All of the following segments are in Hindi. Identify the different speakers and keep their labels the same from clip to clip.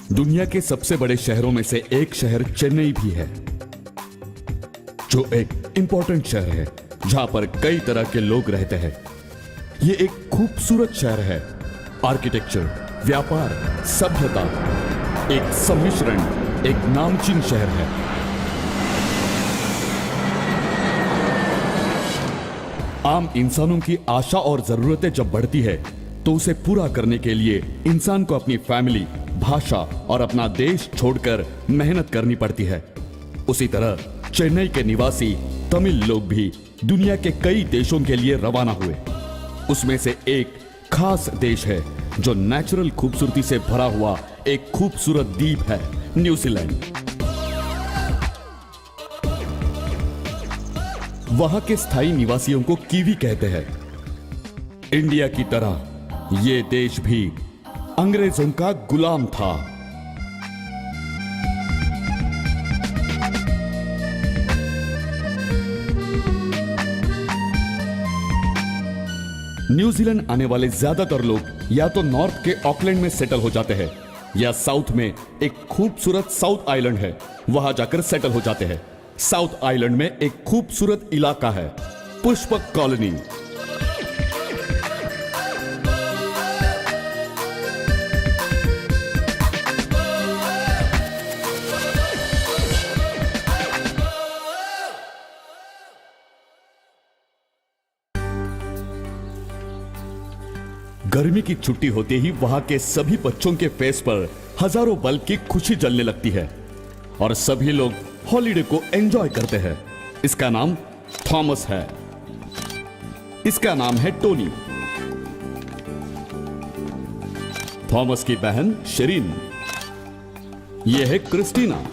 Speaker 1: दुनिया के सबसे बड़े शहरों में से एक शहर चेन्नई भी है, जो एक इंपॉर्टेंट शहर है जहां पर कई तरह के लोग रहते हैं। यह एक खूबसूरत शहर है। आर्किटेक्चर, व्यापार, सभ्यता, एक सम्मिश्रण, एक नामचीन शहर है। आम इंसानों की आशा और जरूरतें जब बढ़ती है तो उसे पूरा करने के लिए इंसान को अपनी फैमिली, भाषा और अपना देश छोड़कर मेहनत करनी पड़ती है। उसी तरह चेन्नई के निवासी तमिल लोग भी दुनिया के कई देशों के लिए रवाना हुए। उसमें से एक खास देश है जो नेचुरल खूबसूरती से भरा हुआ एक खूबसूरत द्वीप है, न्यूजीलैंड। वहां के स्थायी निवासियों को कीवी कहते हैं। इंडिया की तरह यह देश भी अंग्रेजों का गुलाम था। न्यूजीलैंड आने वाले ज्यादातर लोग या तो नॉर्थ के ऑकलैंड में सेटल हो जाते हैं या साउथ में एक खूबसूरत साउथ आइलैंड है, वहां जाकर सेटल हो जाते हैं। साउथ आइलैंड में एक खूबसूरत इलाका है, पुष्पक कॉलोनी। गर्मी की छुट्टी होते ही वहां के सभी बच्चों के फेस पर हजारों बल्ब की खुशी जलने लगती है और सभी लोग हॉलिडे को एंजॉय करते हैं। इसका नाम थॉमस है, इसका नाम है टोनी। थॉमस की बहन शेरीन, यह है क्रिस्टीना।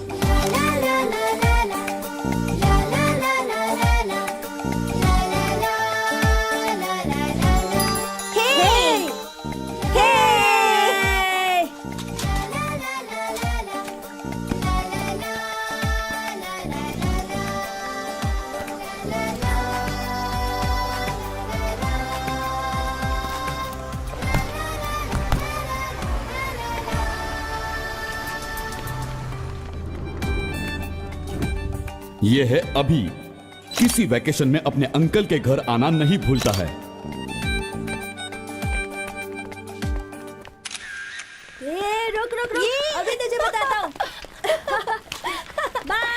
Speaker 1: यह है अभी, किसी वैकेशन में अपने अंकल के घर आना नहीं भूलता है।
Speaker 2: रुक रुक रुक, अभी तुझे बताता हूँ। बाय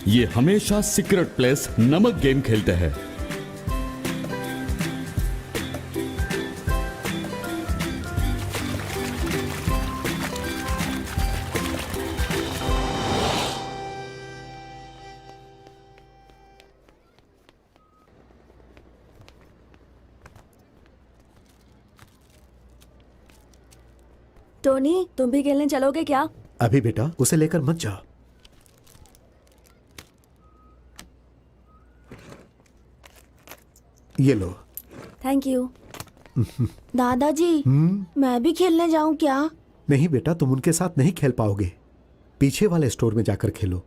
Speaker 1: ये हमेशा सीक्रेट प्लेस नमक गेम खेलते हैं।
Speaker 2: टोनी, तुम भी खेलने चलोगे क्या?
Speaker 3: अभी बेटा उसे लेकर मत जाओ। ये लो।
Speaker 2: Thank you. दादाजी, मैं भी खेलने जाऊं क्या?
Speaker 3: नहीं बेटा, तुम उनके साथ नहीं खेल पाओगे। पीछे वाले स्टोर में जाकर खेलो।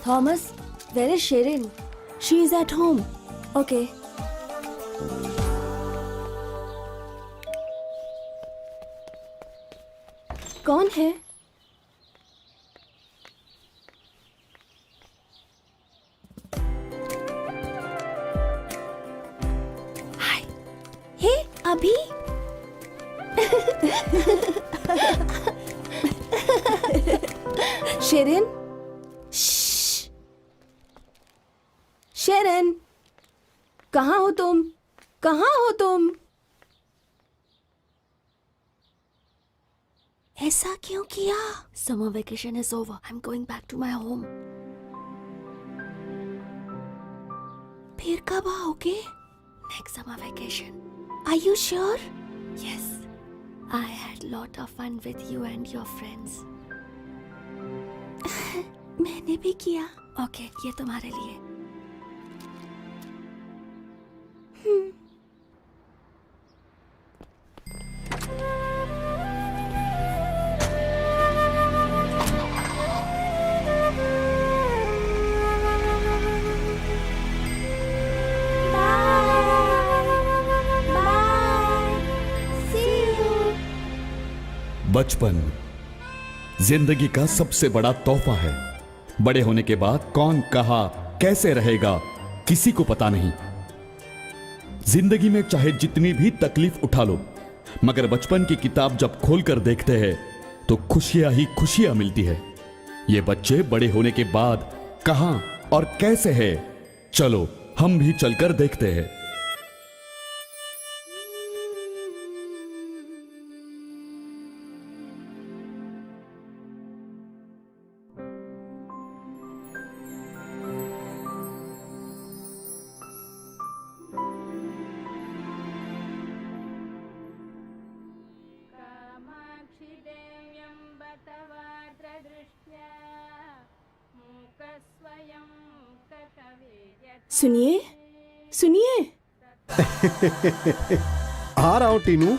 Speaker 2: Thomas, where is Shirin? She is at home. Okay. कौन है? हाय। हे, अभी? शिरिन? शेरन, कहाँ हो तुम? कहाँ हो तुम? ऐसा क्यों किया? Summer vacation is over. I'm going back to my home. फिर कब आओगे? Next summer vacation. Are you sure? Yes. I had lot of fun with you and your friends. मैंने भी किया. Okay, ये तुम्हारे लिए.
Speaker 1: बचपन जिंदगी का सबसे बड़ा तोहफा है। बड़े होने के बाद कौन कहाँ कैसे रहेगा किसी को पता नहीं। जिंदगी में चाहे जितनी भी तकलीफ उठा लो, मगर बचपन की किताब जब खोलकर देखते हैं तो खुशियां ही खुशियां मिलती है। ये बच्चे बड़े होने के बाद कहां और कैसे है, चलो हम भी चलकर देखते हैं।
Speaker 2: सुनिए, सुनिए।
Speaker 3: आ रहा हूं टीनू।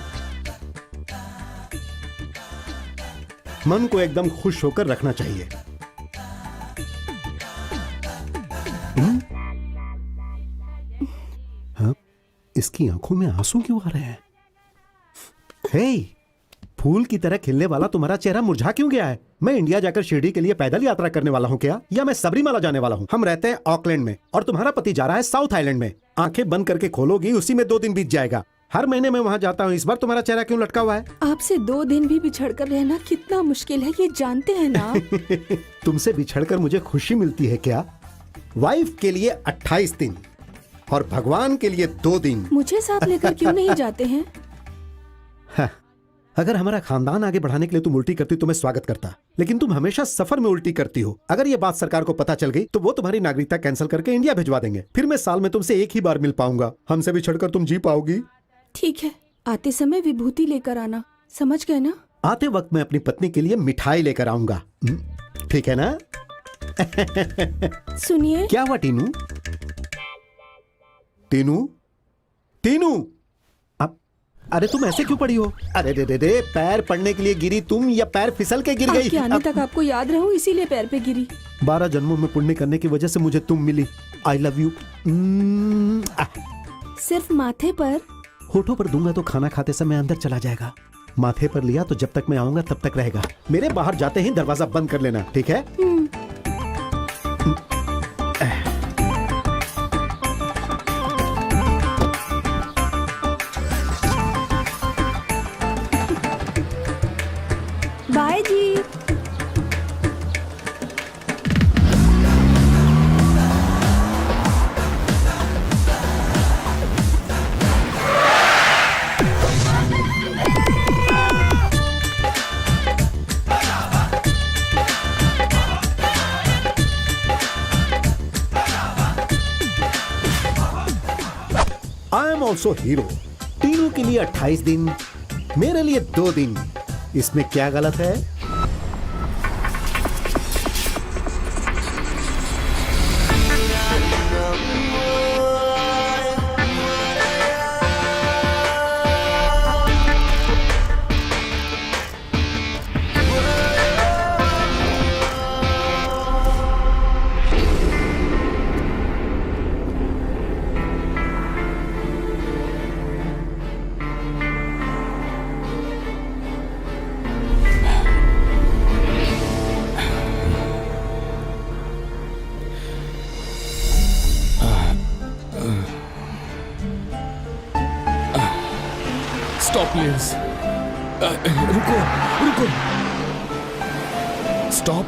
Speaker 3: मन को एकदम खुश होकर रखना चाहिए। हाँ, इसकी आंखों में आंसू क्यों आ रहे हैं? हे, फूल की तरह खिलने वाला तुम्हारा चेहरा मुरझा क्यों गया है? मैं इंडिया जाकर शिरडी के लिए पैदल यात्रा करने वाला हूँ क्या, या मैं सबरीमाला जाने वाला हूँ? हम रहते हैं ऑकलैंड में और तुम्हारा पति जा रहा है साउथ आइलैंड में। आंखें बंद करके खोलोगी, उसी में 2 दिन बीत जाएगा। हर महीने मैं वहाँ जाता हूँ, इस बार तुम्हारा चेहरा क्यों लटका हुआ है?
Speaker 2: आपसे 2 दिन भी बिछड़कर रहना कितना मुश्किल है, ये जानते हैं ना?
Speaker 3: तुमसे बिछड़कर मुझे खुशी मिलती है क्या? वाइफ के लिए 28 दिन और भगवान के लिए 2 दिन।
Speaker 2: मुझे साथ लेकर क्यों नहीं जाते हैं?
Speaker 3: हाँ, अगर हमारा खानदान आगे बढ़ाने के लिए तुम उल्टी करती तो मैं स्वागत करता, लेकिन तुम हमेशा सफर में उल्टी करती हो। अगर ये बात सरकार को पता चल गई तो वो तुम्हारी नागरिकता कैंसिल करके इंडिया भिजवा देंगे। फिर मैं साल में तुमसे 1 ही बार मिल पाऊंगा। हमसे बिछड़कर तुम जी पाओगी?
Speaker 2: ठीक है, आते समय विभूति लेकर आना, समझ गए ना?
Speaker 3: आते वक्त मैं अपनी पत्नी के लिए मिठाई लेकर आऊंगा, ठीक है ना?
Speaker 2: सुनिए।
Speaker 3: क्या हुआ टीनू? टीनू, टीनू, अरे तुम ऐसे क्यों पड़ी हो? अरे रे रे रे, पैर पड़ने के लिए गिरी तुम या पैर फिसल के गिर गई?
Speaker 2: आपके आने तक आपको याद रहूं इसीलिए पैर पे गिरी।
Speaker 3: 12 जन्मों में पुण्य करने की वजह से मुझे तुम मिली। I love you.
Speaker 2: सिर्फ माथे पर?
Speaker 3: होठों पर दूंगा तो खाना खाते समय अंदर चला जाएगा। माथे पर लिया तो जब तक मैं आऊंगा तब तक रहेगा। मेरे बाहर जाते ही दरवाजा बंद कर लेना, ठीक है?
Speaker 2: बाय जी।
Speaker 3: I am also hero. तीनों के लिए 28 दिन, मेरे लिए 2 दिन। इसमें क्या गलत है?
Speaker 1: Stop please. रुको रुको, स्टॉप।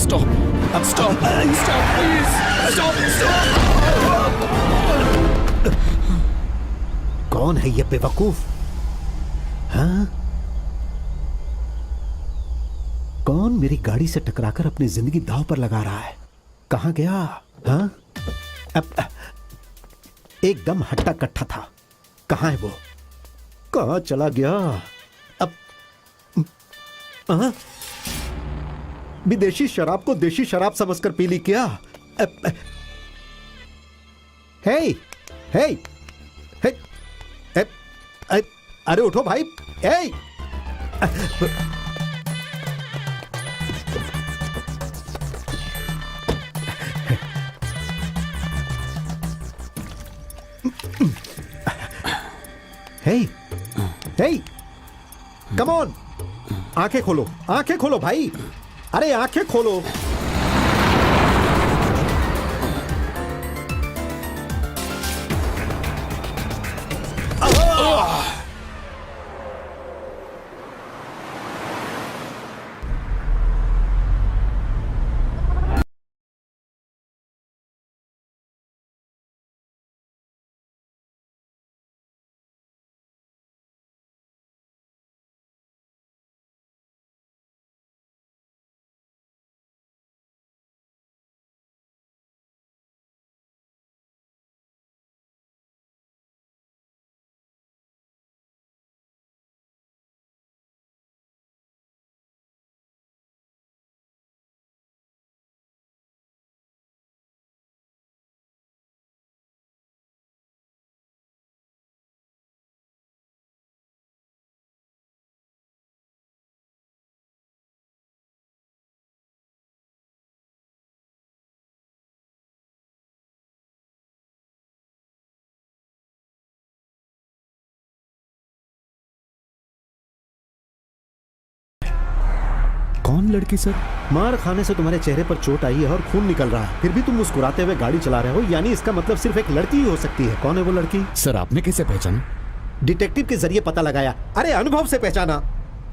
Speaker 1: स्टॉप, अब stop, stop please, stop stop.
Speaker 3: कौन है ये बेवकूफ? हाँ? कौन मेरी गाड़ी से टकराकर अपनी जिंदगी दांव पर लगा रहा है? कहां गया? हाँ? अब एकदम हट्टा कट्टा था। कहां है वो? कहां चला गया? अब हाँ? विदेशी शराब को देशी शराब समझकर पी ली क्या? हे हे हे, अरे उठो भाई। हे हे हे, कम ऑन, आंखें खोलो, आंखें खोलो भाई। अरे आंखें खोलो।
Speaker 1: कौन लड़की सर?
Speaker 3: मार खाने से तुम्हारे चेहरे पर चोट आई है और खून निकल रहा है, फिर भी तुम मुस्कुराते हुए गाड़ी चला रहे हो, यानी इसका मतलब सिर्फ एक लड़की ही हो सकती है। कौन है वो लड़की?
Speaker 1: सर आपने कैसे पहचाना?
Speaker 3: डिटेक्टिव के जरिए पता लगाया। अरे अनुभव से पहचाना।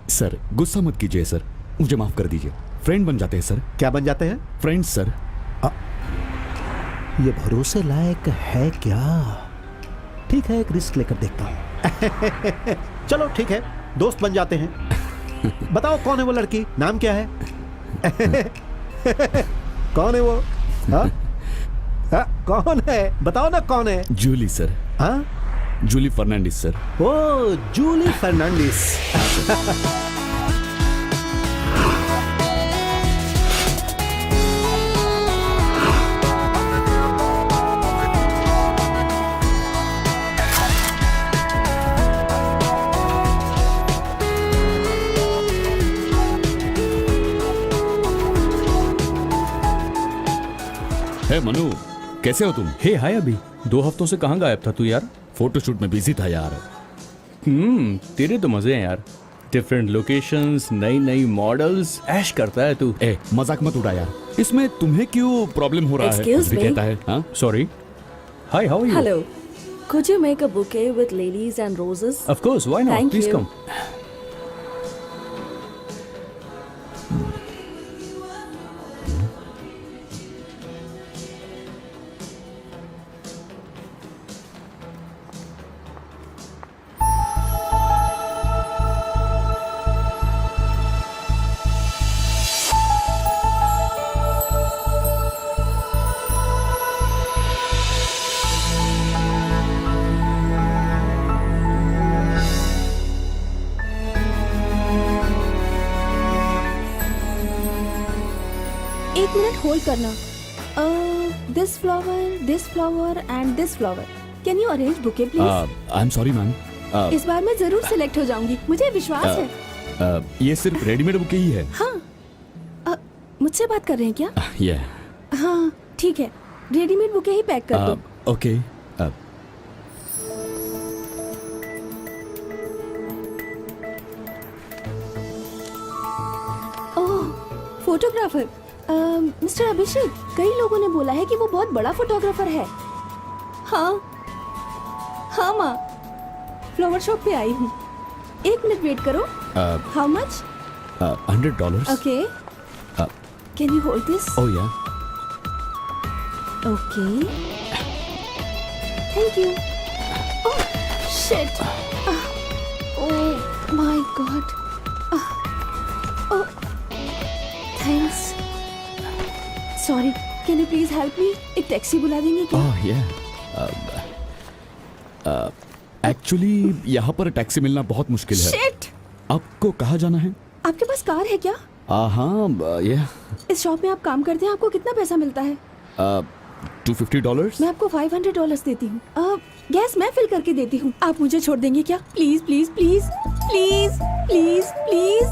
Speaker 1: सर गुस्सा मत कीजिए सर, मुझे माफ कर दीजिए। फ्रेंड बन जाते हैं सर।
Speaker 3: क्या बन जाते हैं?
Speaker 1: Friends sir.
Speaker 3: ये भरोसे लायक है क्या? ठीक है, एक रिस्क लेकर देखता हूं। चलो ठीक है, दोस्त बन जाते हैं। बताओ कौन है वो लड़की? नाम क्या है? कौन है वो? हाँ? हाँ, कौन है? बताओ ना कौन है?
Speaker 1: जूली सर।
Speaker 3: हाँ?
Speaker 1: जूली फर्नांडिस सर।
Speaker 3: ओ जूली फर्नांडिस।
Speaker 1: हे मनु, कैसे हो तुम?
Speaker 4: हे हाय अभी 2 हफ्तों से कहाँ गायब था तू यार?
Speaker 1: फोटोशूट में बिजी था यार।
Speaker 4: तेरे तो मजे हैं यार। डिफरेंट लोकेशंस, नई नई मॉडल्स, ऐश करता है तू।
Speaker 1: ए मजाक मत उड़ा यार, इसमें तुम्हें क्यों प्रॉब्लम हो रहा है?
Speaker 2: Excuse
Speaker 1: कुछ भी
Speaker 2: me?
Speaker 1: कहता है हाँ?
Speaker 4: Sorry. Hi, how are you?
Speaker 2: Hello. Could you make a bouquet with lilies and roses?
Speaker 4: Of course, why not?
Speaker 2: Thank
Speaker 4: Please
Speaker 2: you.
Speaker 4: come.
Speaker 2: एक मिनट होल्ड करना. This flower and this flower. Can you arrange bouquet please?
Speaker 1: I am sorry ma'am,
Speaker 2: इस बार मैं जरूर सिलेक्ट हो जाऊंगी, मुझे विश्वास है.
Speaker 1: ये सिर्फ रेडीमेड बुके ही है।
Speaker 2: हाँ. मुझसे बात कर रहे हैं क्या?
Speaker 1: ये
Speaker 2: हाँ ठीक है, रेडीमेड बुके ही पैक कर दो.
Speaker 1: ओके।
Speaker 2: ओह, फोटोग्राफर मिस्टर अभिषेक, कई लोगों ने बोला है कि वो बहुत बड़ा फोटोग्राफर है. हाँ हाँ माँ, फ्लावर शॉप पे आई हूँ. 1 मिनट वेट करो. How much?
Speaker 1: $100।
Speaker 2: Okay, can you hold this?
Speaker 1: Oh yeah.
Speaker 2: Okay, thank you. Oh shit, oh my god. Oh thanks. Sorry, can you please help me? एक टैक्सी बुला देंगे क्या?
Speaker 1: ओह या। एक्चुअली यहाँ पर टैक्सी मिलना बहुत मुश्किल है।
Speaker 2: शिट,
Speaker 1: आपको कहाँ जाना है?
Speaker 2: आपके पास कार है क्या?
Speaker 1: हाँ ये
Speaker 2: इस शॉप में आप काम करते हैं, आपको कितना पैसा मिलता है?
Speaker 1: $250।
Speaker 2: मैं आपको $500 देती हूँ. गैस मैं फिल करके देती हूँ, आप मुझे छोड़ देंगे क्या? Please please please please please please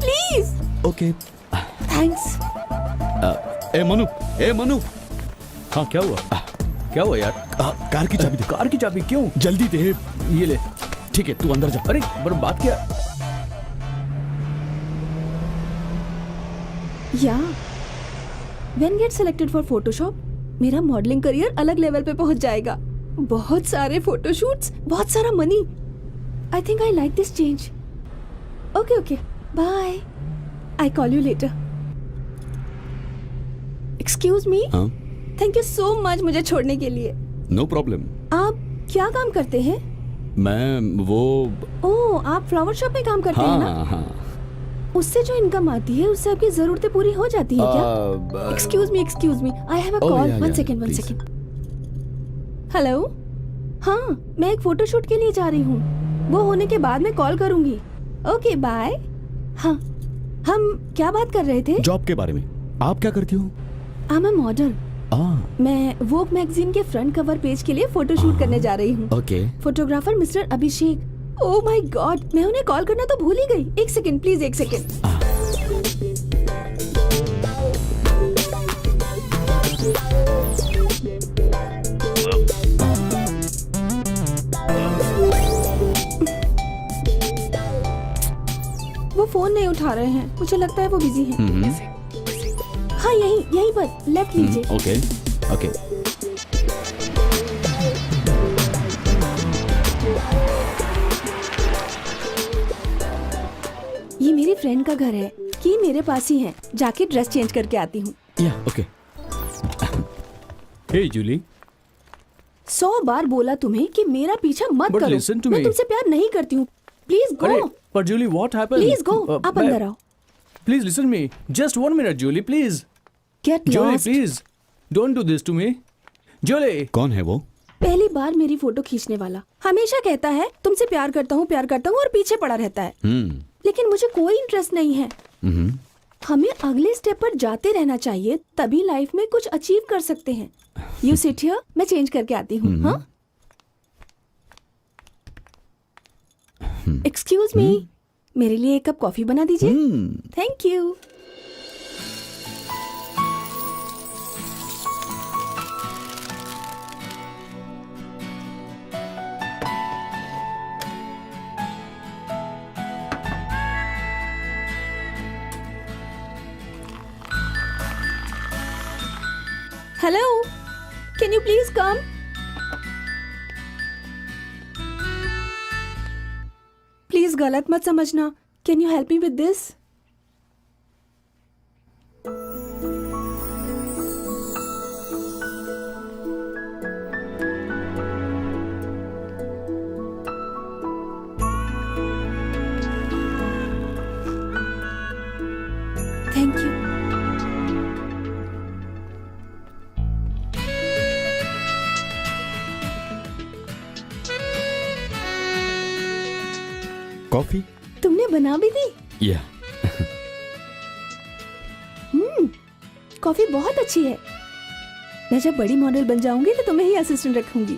Speaker 2: please.
Speaker 1: Okay.
Speaker 2: Thanks.
Speaker 1: ए मनु।
Speaker 4: हाँ क्या हुआ? क्या हुआ यार?
Speaker 1: कार की चाबी दे।
Speaker 4: कार की चाबी क्यों?
Speaker 1: जल्दी दे।
Speaker 4: ये ले।
Speaker 1: ठीक है, तू अंदर जा।
Speaker 4: अरे पर बात क्या?
Speaker 2: या when get selected for photoshop, मेरा मॉडलिंग करियर अलग लेवल पे पहुंच जाएगा. बहुत सारे फोटोशूट्स, बहुत सारा money. I think I like this change. Okay okay, bye. I call you later. Excuse me.
Speaker 1: हाँ,
Speaker 2: थैंक यू सो मच मुझे छोड़ने के लिए.
Speaker 1: No problem.
Speaker 2: आप क्या काम करते हैं?
Speaker 1: मैं वो
Speaker 2: ओह, आप फ्लावर शॉप में काम करते हैं ना?
Speaker 1: हाँ।
Speaker 2: उससे जो इनकम आती है उससे आपकी जरूरतें पूरी हो जाती है क्या? Excuse me, I have a
Speaker 1: Oh,
Speaker 2: call.
Speaker 1: yeah,
Speaker 2: one
Speaker 1: yeah,
Speaker 2: second.
Speaker 1: please.
Speaker 2: Hello. हाँ, मैं एक फोटोशूट के लिए जा रही हूँ. वो होने के बाद मैं कॉल करूंगी. Okay bye. हाँ, हम क्या बात कर रहे थे?
Speaker 1: जॉब के बारे में। आप क्या करती हो?
Speaker 2: I am a model. मैं वोग मैगजीन के फ्रंट कवर पेज के लिए फोटोशूट करने जा रही हूँ.
Speaker 1: Okay.
Speaker 2: Photographer mister Abhishek. Oh my God, मैं उन्हें कॉल करना तो भूल ही गई. 1 सेकेंड प्लीज, 1 सेकेंड. वो फोन नहीं उठा रहे हैं, मुझे लगता है वो बिजी हैं. हाँ यहीं पर लेफ्ट लीजिए.
Speaker 1: Okay okay.
Speaker 2: ये मेरी फ्रेंड का घर है, कि मेरे पास ही है. जाके ड्रेस चेंज करके आती हूँ.
Speaker 1: या ओके।
Speaker 4: हे जूली,
Speaker 2: 100 बार बोला तुम्हें कि मेरा पीछा मत
Speaker 4: But
Speaker 2: करो.
Speaker 4: listen to
Speaker 2: मैं
Speaker 4: me.
Speaker 2: तुमसे प्यार नहीं करती हूँ. प्लीज
Speaker 4: अरे
Speaker 2: गो.
Speaker 4: पर Julie what happened?
Speaker 2: Please go. आप अंदर आओ.
Speaker 4: Please listen me. Just 1 minute Julie please.
Speaker 2: Get
Speaker 4: Julie
Speaker 2: lost.
Speaker 4: Please don't do this to me. Julie.
Speaker 1: कौन है वो?
Speaker 2: पहली बार मेरी फोटो खींचने वाला. हमेशा कहता है तुमसे प्यार करता हूँ और पीछे पड़ा रहता है. लेकिन मुझे कोई इंटरेस्ट नहीं है. हमें अगले स्टेप पर जाते रहना चाहिए, तभी लाइफ में कुछ अचीव कर सकते हैं. यू सिट हियर, मैं चेंज करके आती हूँ. हाँ, एक्सक्यूज मी, मेरे लिए 1 कप कॉफी बना दीजिए. Thank you. Hello, can you please come? Please गलत मत समझना. Can you help me with this? Thank you.
Speaker 1: Coffee?
Speaker 2: तुमने बना भी दी?
Speaker 1: या
Speaker 2: कॉफी बहुत अच्छी है. मैं जब बड़ी मॉडल बन जाऊंगी तो तुम्हें ही असिस्टेंट रखूंगी.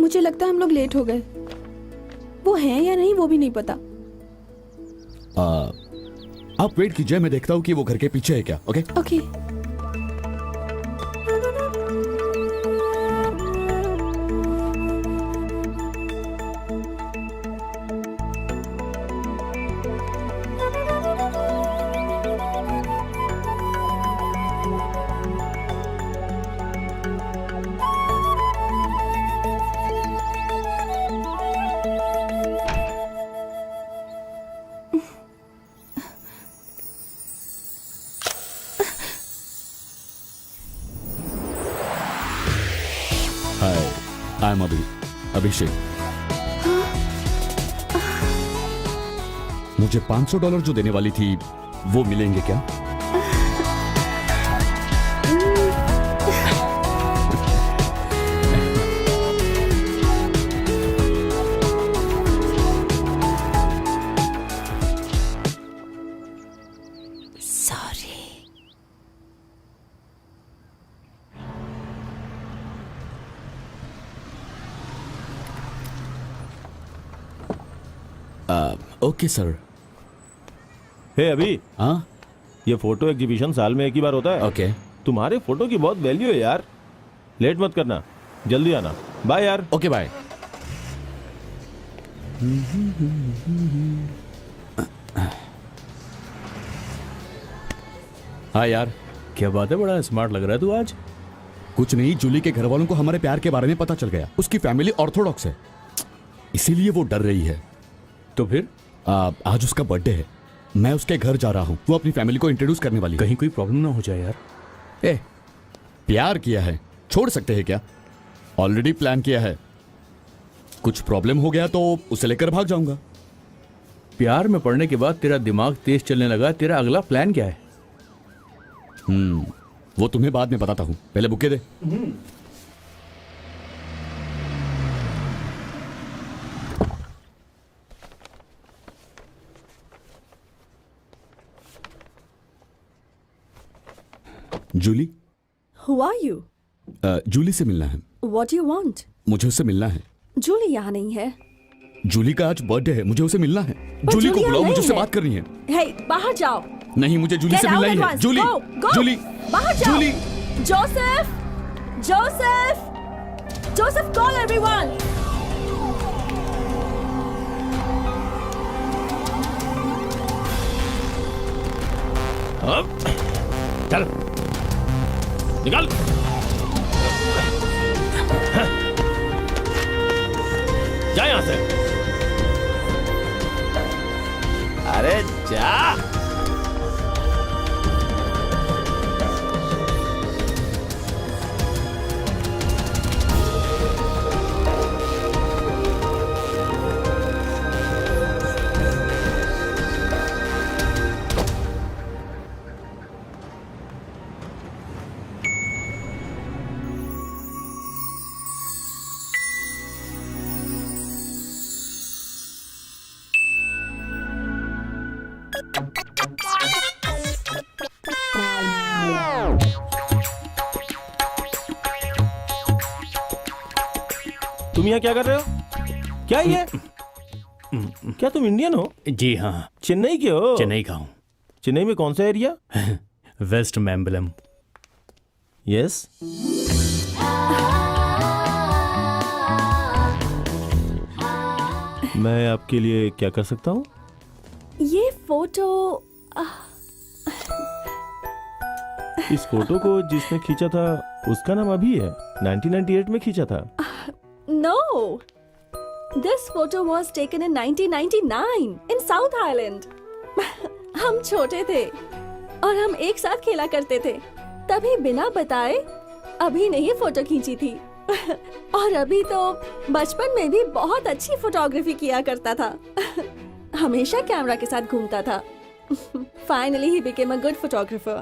Speaker 2: मुझे लगता है हम लोग लेट हो गए. वो हैं या नहीं वो भी नहीं पता.
Speaker 1: आप वेट कीजिए, मैं देखता हूँ कि वो घर के पीछे है क्या. Okay
Speaker 2: okay.
Speaker 1: Hi, I am Abhishek. मुझे $500 जो देने वाली थी वो मिलेंगे क्या?
Speaker 2: सॉरी.
Speaker 1: Okay sir.
Speaker 5: हे अभी,
Speaker 1: हाँ
Speaker 5: ये फोटो एग्जीबिशन साल में एक ही बार होता है.
Speaker 1: ओके
Speaker 5: तुम्हारे फोटो की बहुत वैल्यू है यार. लेट मत करना, जल्दी आना. बाय यार.
Speaker 1: Okay bye. हाँ यार,
Speaker 4: क्या बात है, बड़ा स्मार्ट लग रहा है तू आज.
Speaker 1: कुछ नहीं, जूली के घर वालों को हमारे प्यार के बारे में पता चल गया. उसकी फैमिली ऑर्थोडॉक्स है, इसीलिए वो डर रही है.
Speaker 4: तो फिर
Speaker 1: आज उसका बर्थडे है, मैं उसके घर जा रहा हूँ. वो अपनी फैमिली को इंट्रोड्यूस करने वाली है.
Speaker 4: कहीं कोई प्रॉब्लम ना हो जाए यार.
Speaker 1: प्यार किया है, छोड़ सकते हैं क्या? ऑलरेडी प्लान किया है. कुछ प्रॉब्लम हो गया तो उसे लेकर भाग जाऊंगा.
Speaker 4: प्यार में पड़ने के बाद तेरा दिमाग तेज चलने लगा. तेरा अगला प्लान क्या है?
Speaker 1: वो तुम्हें बाद में बताता हूँ, पहले बुके दे. Julie.
Speaker 2: Who are you?
Speaker 1: Julie से मिलना है.
Speaker 2: What do you want?
Speaker 1: मुझे उससे मिलना है.
Speaker 2: जूली यहाँ नहीं है.
Speaker 1: जूली का आज बर्थडे है, मुझे उसे मिलना है.
Speaker 2: पर
Speaker 1: जूली को
Speaker 2: जूली
Speaker 1: बुलाओ,
Speaker 2: यहाँ
Speaker 1: मुझे उससे
Speaker 2: नहीं
Speaker 1: बात करनी है.
Speaker 2: Hey, बाहर जाओ.
Speaker 1: नहीं, मुझे जूली
Speaker 2: Get
Speaker 1: से
Speaker 2: out
Speaker 1: मिलना ही
Speaker 2: at
Speaker 1: है.
Speaker 2: once.
Speaker 1: Jully,
Speaker 2: Go, go.
Speaker 1: Jully,
Speaker 2: बाहर जाओ.
Speaker 1: Jully.
Speaker 2: Joseph, Joseph, Joseph, call everyone.
Speaker 5: चल निकल. जा यहां से. अरे जा. तुम यहाँ क्या कर रहे हो? क्या ये? क्या तुम इंडियन हो?
Speaker 4: जी हाँ,
Speaker 5: चेन्नई के हो?
Speaker 4: चेन्नई का हूँ।
Speaker 5: चेन्नई में कौन सा एरिया?
Speaker 4: वेस्ट मैम्बलम।
Speaker 5: यस। मैं आपके लिए क्या कर सकता हूँ?
Speaker 2: ये फोटो
Speaker 5: इस फोटो को जिसने खींचा था उसका नाम अभी है। 1998 में खींचा था।
Speaker 2: No! This photo was taken in 1999 in South Island. हम छोटे थे और हम एक साथ खेला करते थे। तभी बिना बताए अभी ने ये फोटो खींची थी। और अभी तो बचपन में भी बहुत अच्छी फोटोग्राफी किया करता था। हमेशा कैमरा के साथ घूमता था। Finally he became a good photographer.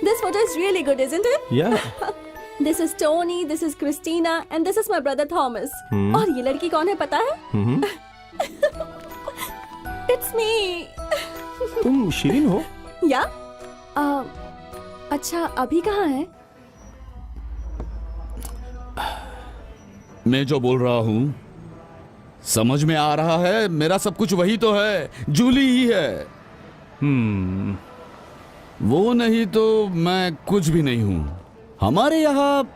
Speaker 2: This photo is really good, isn't it?
Speaker 5: Yeah.
Speaker 2: This is Tony, this is Christina, and this is my brother Thomas. और ये लड़की कौन है पता है? It's me.
Speaker 5: तुम शिरीन हो?
Speaker 2: या? अच्छा अभी कहाँ है?
Speaker 1: मैं जो बोल रहा हूं समझ में आ रहा है। मेरा सब कुछ वही तो है, जूली ही है। वो नहीं तो मैं कुछ भी नहीं हूं। हमारे यहाँ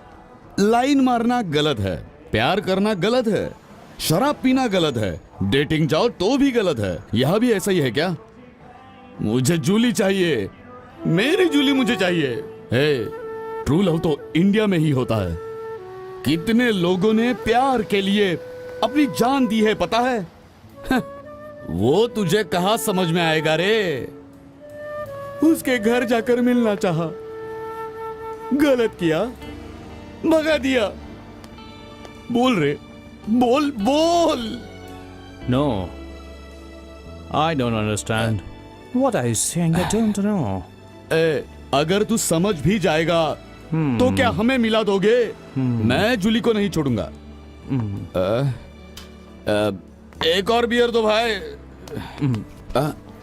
Speaker 1: लाइन मारना गलत है, प्यार करना गलत है, शराब पीना गलत है, डेटिंग जाओ तो भी गलत है। यहाँ भी ऐसा ही है क्या? मुझे जूली चाहिए, मेरी जूली मुझे चाहिए। हे, ट्रू लव तो इंडिया में ही होता है। कितने लोगों ने प्यार के लिए अपनी जान दी है पता है? वो तुझे कहाँ समझ में आएगा रे? उसके घर जाकर मिलना चाहा, गलत किया, भगा दिया। बोल रे, बोल बोल।
Speaker 4: No, I don't understand. What are you saying? I don't know.
Speaker 1: अगर तू समझ भी जाएगा तो क्या हमें मिला दोगे? मैं जूली को नहीं छोड़ूंगा। एक और बियर दो भाई।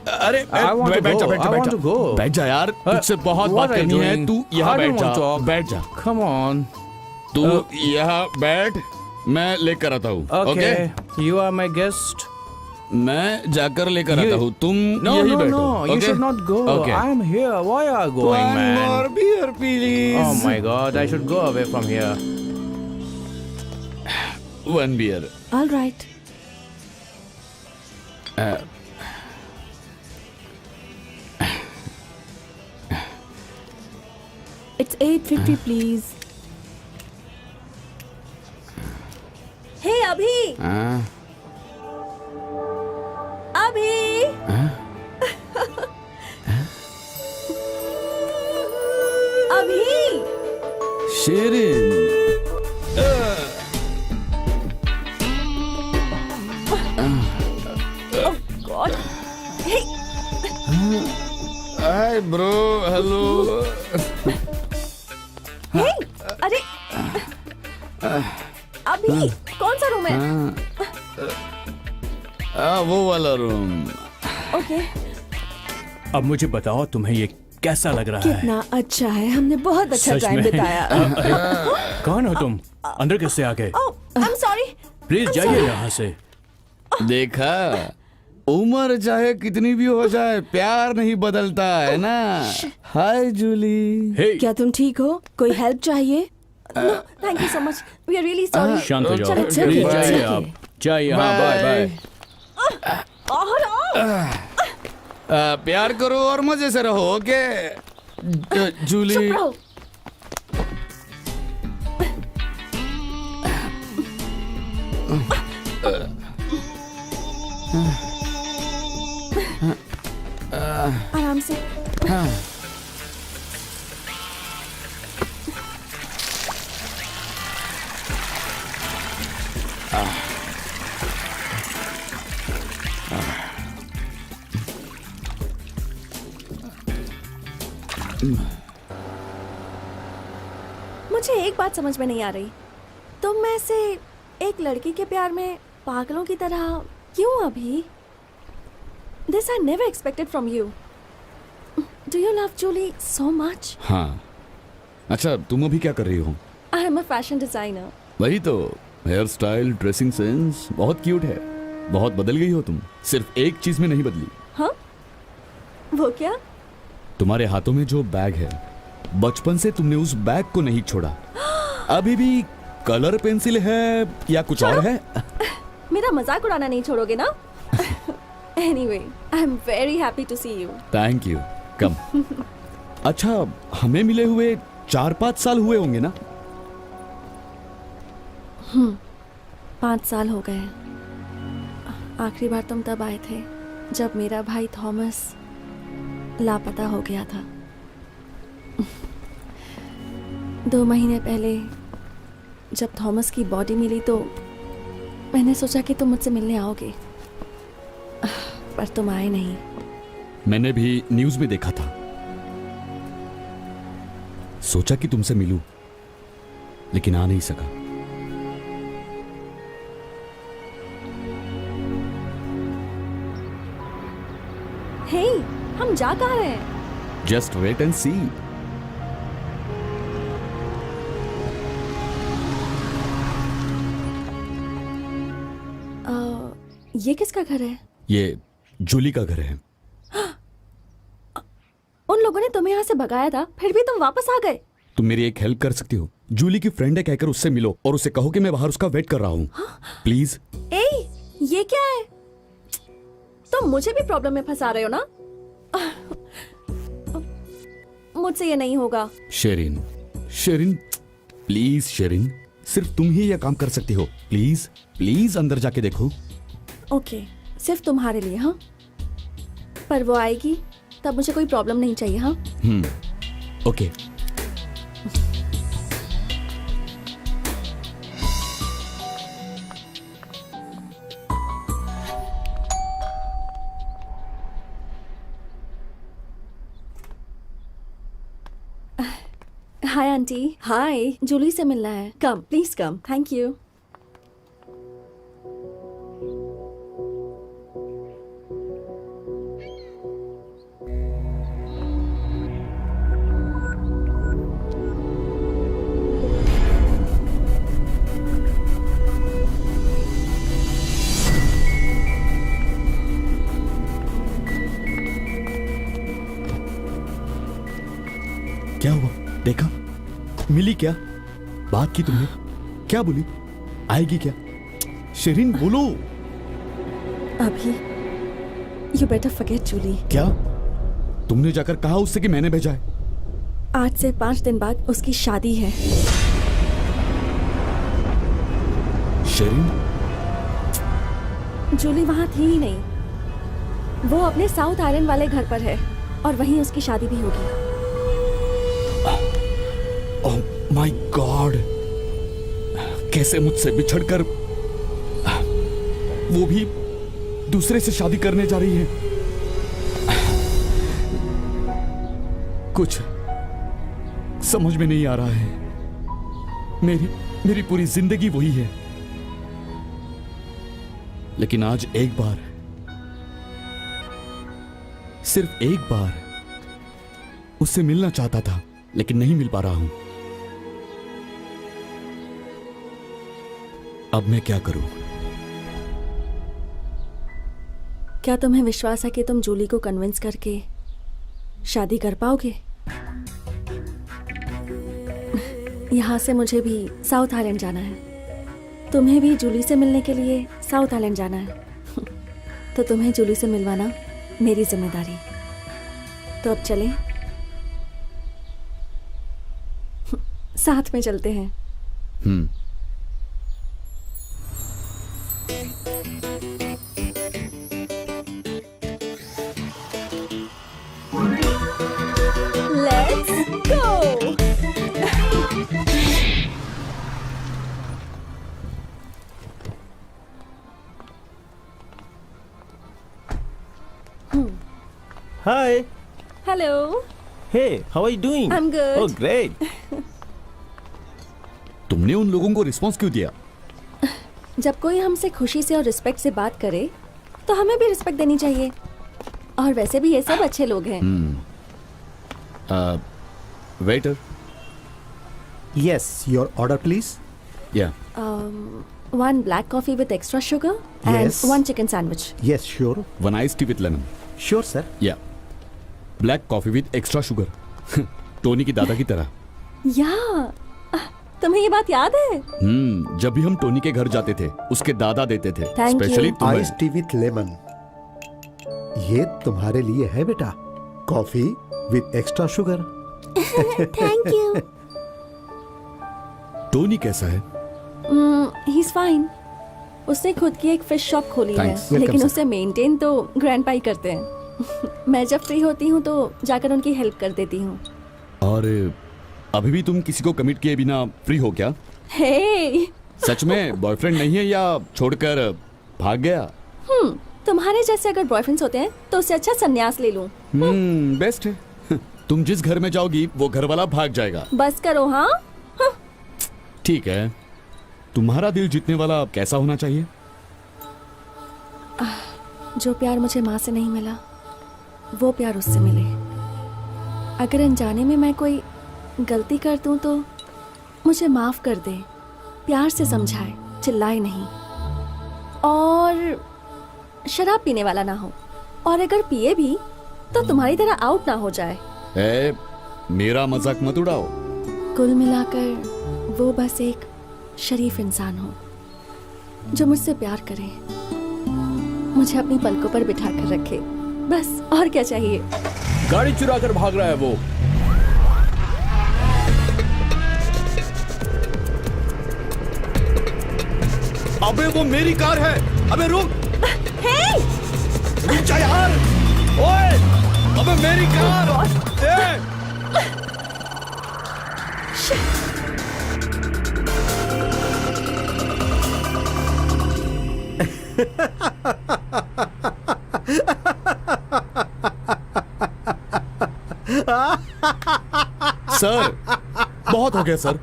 Speaker 1: अरे
Speaker 4: I want to
Speaker 1: बैठ जा,
Speaker 4: go.
Speaker 1: बैठ जा,
Speaker 4: I
Speaker 1: बैठ
Speaker 4: want
Speaker 1: जा।
Speaker 4: to go.
Speaker 1: बैठ जा यार, तुझसे बहुत
Speaker 4: What
Speaker 1: बात
Speaker 4: are you
Speaker 1: करनी है।
Speaker 4: doing?
Speaker 1: तू यहाँ
Speaker 4: I
Speaker 1: बैठ
Speaker 4: don't
Speaker 1: जा,
Speaker 4: want to talk.
Speaker 1: बैठ जा।
Speaker 4: Come on.
Speaker 1: तू यहाँ बैठ, मैं लेकर आता हूँ।
Speaker 4: Okay. You are my guest.
Speaker 1: मैं जाकर लेकर आता हूँ, तुम
Speaker 4: No,
Speaker 1: यही
Speaker 4: no,
Speaker 1: बैठो।
Speaker 4: no. You
Speaker 1: okay?
Speaker 4: should not go.
Speaker 1: Okay.
Speaker 4: I am here. Why are you going,
Speaker 1: One
Speaker 4: man?
Speaker 1: more beer, please.
Speaker 4: Oh my God! I should go away from here.
Speaker 1: One beer.
Speaker 2: All right. It's 8:50, please. Hey, अभी अभी
Speaker 1: Sherin,
Speaker 2: God. Hey,
Speaker 1: hi bro, hello.
Speaker 2: hey, अरे अभी कौन सा रूम है?
Speaker 1: वो वाला रूम।
Speaker 2: ओके,
Speaker 4: अब मुझे बताओ तुम्हें ये कैसा लग रहा है?
Speaker 2: कितना अच्छा है, हमने बहुत अच्छा
Speaker 4: सच
Speaker 2: टाइम
Speaker 4: में?
Speaker 2: बिताया।
Speaker 4: कौन हो तुम? अंदर कैसे आ गए?
Speaker 2: Oh, I'm sorry.
Speaker 4: प्लीज जाइए यहाँ से।
Speaker 1: देखा, उम्र चाहे कितनी भी हो जाए, प्यार नहीं बदलता है ना। हाय जूली।
Speaker 4: हे,
Speaker 2: क्या तुम ठीक हो? कोई हेल्प चाहिए? No, thank you so much. We are really sorry.
Speaker 4: शांत हो जाओ।
Speaker 2: It's okay,
Speaker 4: प्लीज
Speaker 2: it's
Speaker 4: जाइए
Speaker 2: okay.
Speaker 4: आप। जाइए, हाँ, बाय बाय।
Speaker 1: प्यार करो और मजे से रहो, ओके? जूली।
Speaker 2: चुप रहो। आराम से। मुझे एक बात समझ में नहीं आ रही, तुम में से एक लड़की के प्यार में पागलों की तरह क्यों अभी? This I never expected from you. Do you love Julie so much?
Speaker 1: हाँ। अच्छा, तुम अभी क्या कर रही हो?
Speaker 2: I am a fashion designer.
Speaker 1: वही तो, हेयर स्टाइल, ड्रेसिंग सेंस बहुत क्यूट है। बहुत बदल गई हो तुम। सिर्फ एक चीज में नहीं बदली।
Speaker 2: हाँ, वो क्या?
Speaker 1: तुम्हारे हाथों में जो बैग है, बचपन से तुमने उस बैग को नहीं छोड़ा। अभी भी कलर पेंसिल है या कुछ और है?
Speaker 2: मेरा मजाक उड़ाना नहीं छोड़ोगे ना? Anyway, I am very happy to see you.
Speaker 1: Thank you. Come. अच्छा, हमें मिले हुए 4-5 साल हुए होंगे ना?
Speaker 2: 5 साल हो गए। आखिरी बार तुम तब आए थे जब मेरा भाई थॉमस लापता हो गया था। 2 महीने पहले जब थॉमस की बॉडी मिली तो मैंने सोचा कि तुम मुझसे मिलने आओगे, पर तुम आए नहीं।
Speaker 1: मैंने भी न्यूज में देखा था। सोचा कि तुमसे मिलूं, लेकिन आ नहीं सका।
Speaker 2: हे, हम जा कहाँ रहे हैं?
Speaker 1: जस्ट वेट एंड सी।
Speaker 2: ये किसका घर है?
Speaker 1: ये जूली का घर है।
Speaker 2: उन लोगों ने तुम्हें यहाँ से भगाया था, फिर भी तुम वापस आ गए।
Speaker 1: तुम मेरी एक हेल्प कर सकती हो? जूली की फ्रेंड है कहकर उससे मिलो और उसे कहो कि मैं बाहर उसका वेट कर रहा हूँ। प्लीज।
Speaker 2: ए, ये क्या है? तुम मुझे भी प्रॉब्लम में फंसा रहे हो ना? मुझसे ये नहीं होगा।
Speaker 1: शेरिन, शेरिन, प्लीज शेरिन, सिर्फ तुम ही यह काम कर सकती हो। प्लीज, प्लीज अंदर जाके देखो।
Speaker 2: ओके, सिर्फ तुम्हारे लिए। हाँ, पर वो आएगी तब मुझे कोई प्रॉब्लम नहीं चाहिए। हाँ,
Speaker 1: okay.
Speaker 2: Hi auntie. Hi, Julie से मिलना है। Come, please come. Thank you.
Speaker 1: क्या हुआ? देखा? मिली क्या? बात की तुमने? क्या बोली? आएगी क्या? शेरिन बोलो।
Speaker 2: अभी यू बेटर फॉरगेट जूली।
Speaker 1: क्या? तुमने जाकर कहा उससे कि मैंने भेजा है?
Speaker 2: आज से 5 दिन बाद उसकी शादी है।
Speaker 1: शेरिन,
Speaker 2: जूली वहां थी ही नहीं। वो अपने साउथ आइलैंड वाले घर पर है और वहीं उसकी शादी भी होगी।
Speaker 1: ओह माय गॉड, कैसे मुझसे बिछड़कर वो भी दूसरे से शादी करने जा रही है। कुछ समझ में नहीं आ रहा है। मेरी पूरी जिंदगी वही है, लेकिन आज एक बार, सिर्फ एक बार उससे मिलना चाहता था, लेकिन नहीं मिल पा रहा हूं। अब मैं क्या करूं?
Speaker 2: क्या तुम्हें विश्वास है कि तुम जूली को कन्विंस करके शादी कर पाओगे? यहाँ से मुझे भी साउथ आइलैंड जाना है। तुम्हें भी जूली से मिलने के लिए साउथ आइलैंड जाना है। तो तुम्हें जूली से मिलवाना मेरी जिम्मेदारी। तो अब चलें? साथ में चलते हैं। Let's go!
Speaker 5: Hi.
Speaker 2: Hello.
Speaker 5: Hey, how are you doing?
Speaker 2: I'm good.
Speaker 5: Oh, great.
Speaker 1: तुमने उन लोगों को रिस्पॉन्स क्यों दिया?
Speaker 2: जब कोई हमसे खुशी से और रिस्पेक्ट से बात करे तो हमें भी रिस्पेक्ट देनी चाहिए। और वैसे भी ये सब अच्छे लोग हैं।
Speaker 1: Waiter.
Speaker 3: Yes, your order, please.
Speaker 1: या
Speaker 2: one black coffee with extra sugar and
Speaker 3: Yes.
Speaker 2: one chicken sandwich.
Speaker 3: Yes sure
Speaker 1: one ice tea with lemon.
Speaker 3: Sure sir.
Speaker 1: या black coffee with extra sugar. Tony की दादा की तरह.
Speaker 2: या तुम्हें ये बात याद है?
Speaker 1: जब भी हम टोनी के घर जाते थे उसके दादा देते थे.
Speaker 2: Thank you.
Speaker 1: Specially
Speaker 3: ice tea with lemon. ये तुम्हारे लिए है बेटा. Coffee with extra sugar.
Speaker 2: Thank you.
Speaker 1: Tony कैसा है?
Speaker 2: He is fine. उसने खुद की एक फिश शॉप खोली है,
Speaker 1: Thanks.
Speaker 2: लेकिन
Speaker 3: sir.
Speaker 2: उसे मेंटेन तो ग्रैंडपा ही करते हैं. मैं जब फ्री होती हूँ तो जाकर उनकी हेल्प कर देती हूँ.
Speaker 1: और अभी भी तुम किसी को कमिट किए बिना फ्री हो क्या?
Speaker 2: हे
Speaker 1: सच में बॉयफ्रेंड नहीं है या छोड़कर भाग गया?
Speaker 2: तुम्हारे जैसे अगर बॉयफ्रेंड्स होते हैं तो उससे अच्छा संन्यास ले लूं.
Speaker 1: बेस्ट है. तुम जिस घर में जाओगी वो घर वाला भाग जाएगा.
Speaker 2: बस करो. हाँ
Speaker 1: ठीक है. तुम्हारा दिल जीतने वाला कैसा होना चाहिए?
Speaker 2: जो प्यार मुझे माँ से नहीं मिला वो प्यार उससे मिले. अगर अनजाने में मैं कोई गलती कर दूं तो मुझे माफ कर दे, प्यार से समझाए, चिल्लाए नहीं. और शराब पीने वाला ना हो, और अगर पिए भी तो तुम्हारी तरह आउट ना हो जाए.
Speaker 1: मेरा मजाक मत उड़ाओ.
Speaker 2: कुल मिलाकर वो बस एक शरीफ इंसान हो जो मुझसे प्यार करे, मुझे अपनी पलकों पर बिठा कर रखे. बस और क्या चाहिए.
Speaker 4: गाड़ी चुरा कर भाग रहा है वो.
Speaker 1: अबे वो मेरी कार है. अबे रुक.
Speaker 2: हे
Speaker 1: रुक जा यार. ओए अबे मेरी कार. सर बहुत हो गया सर.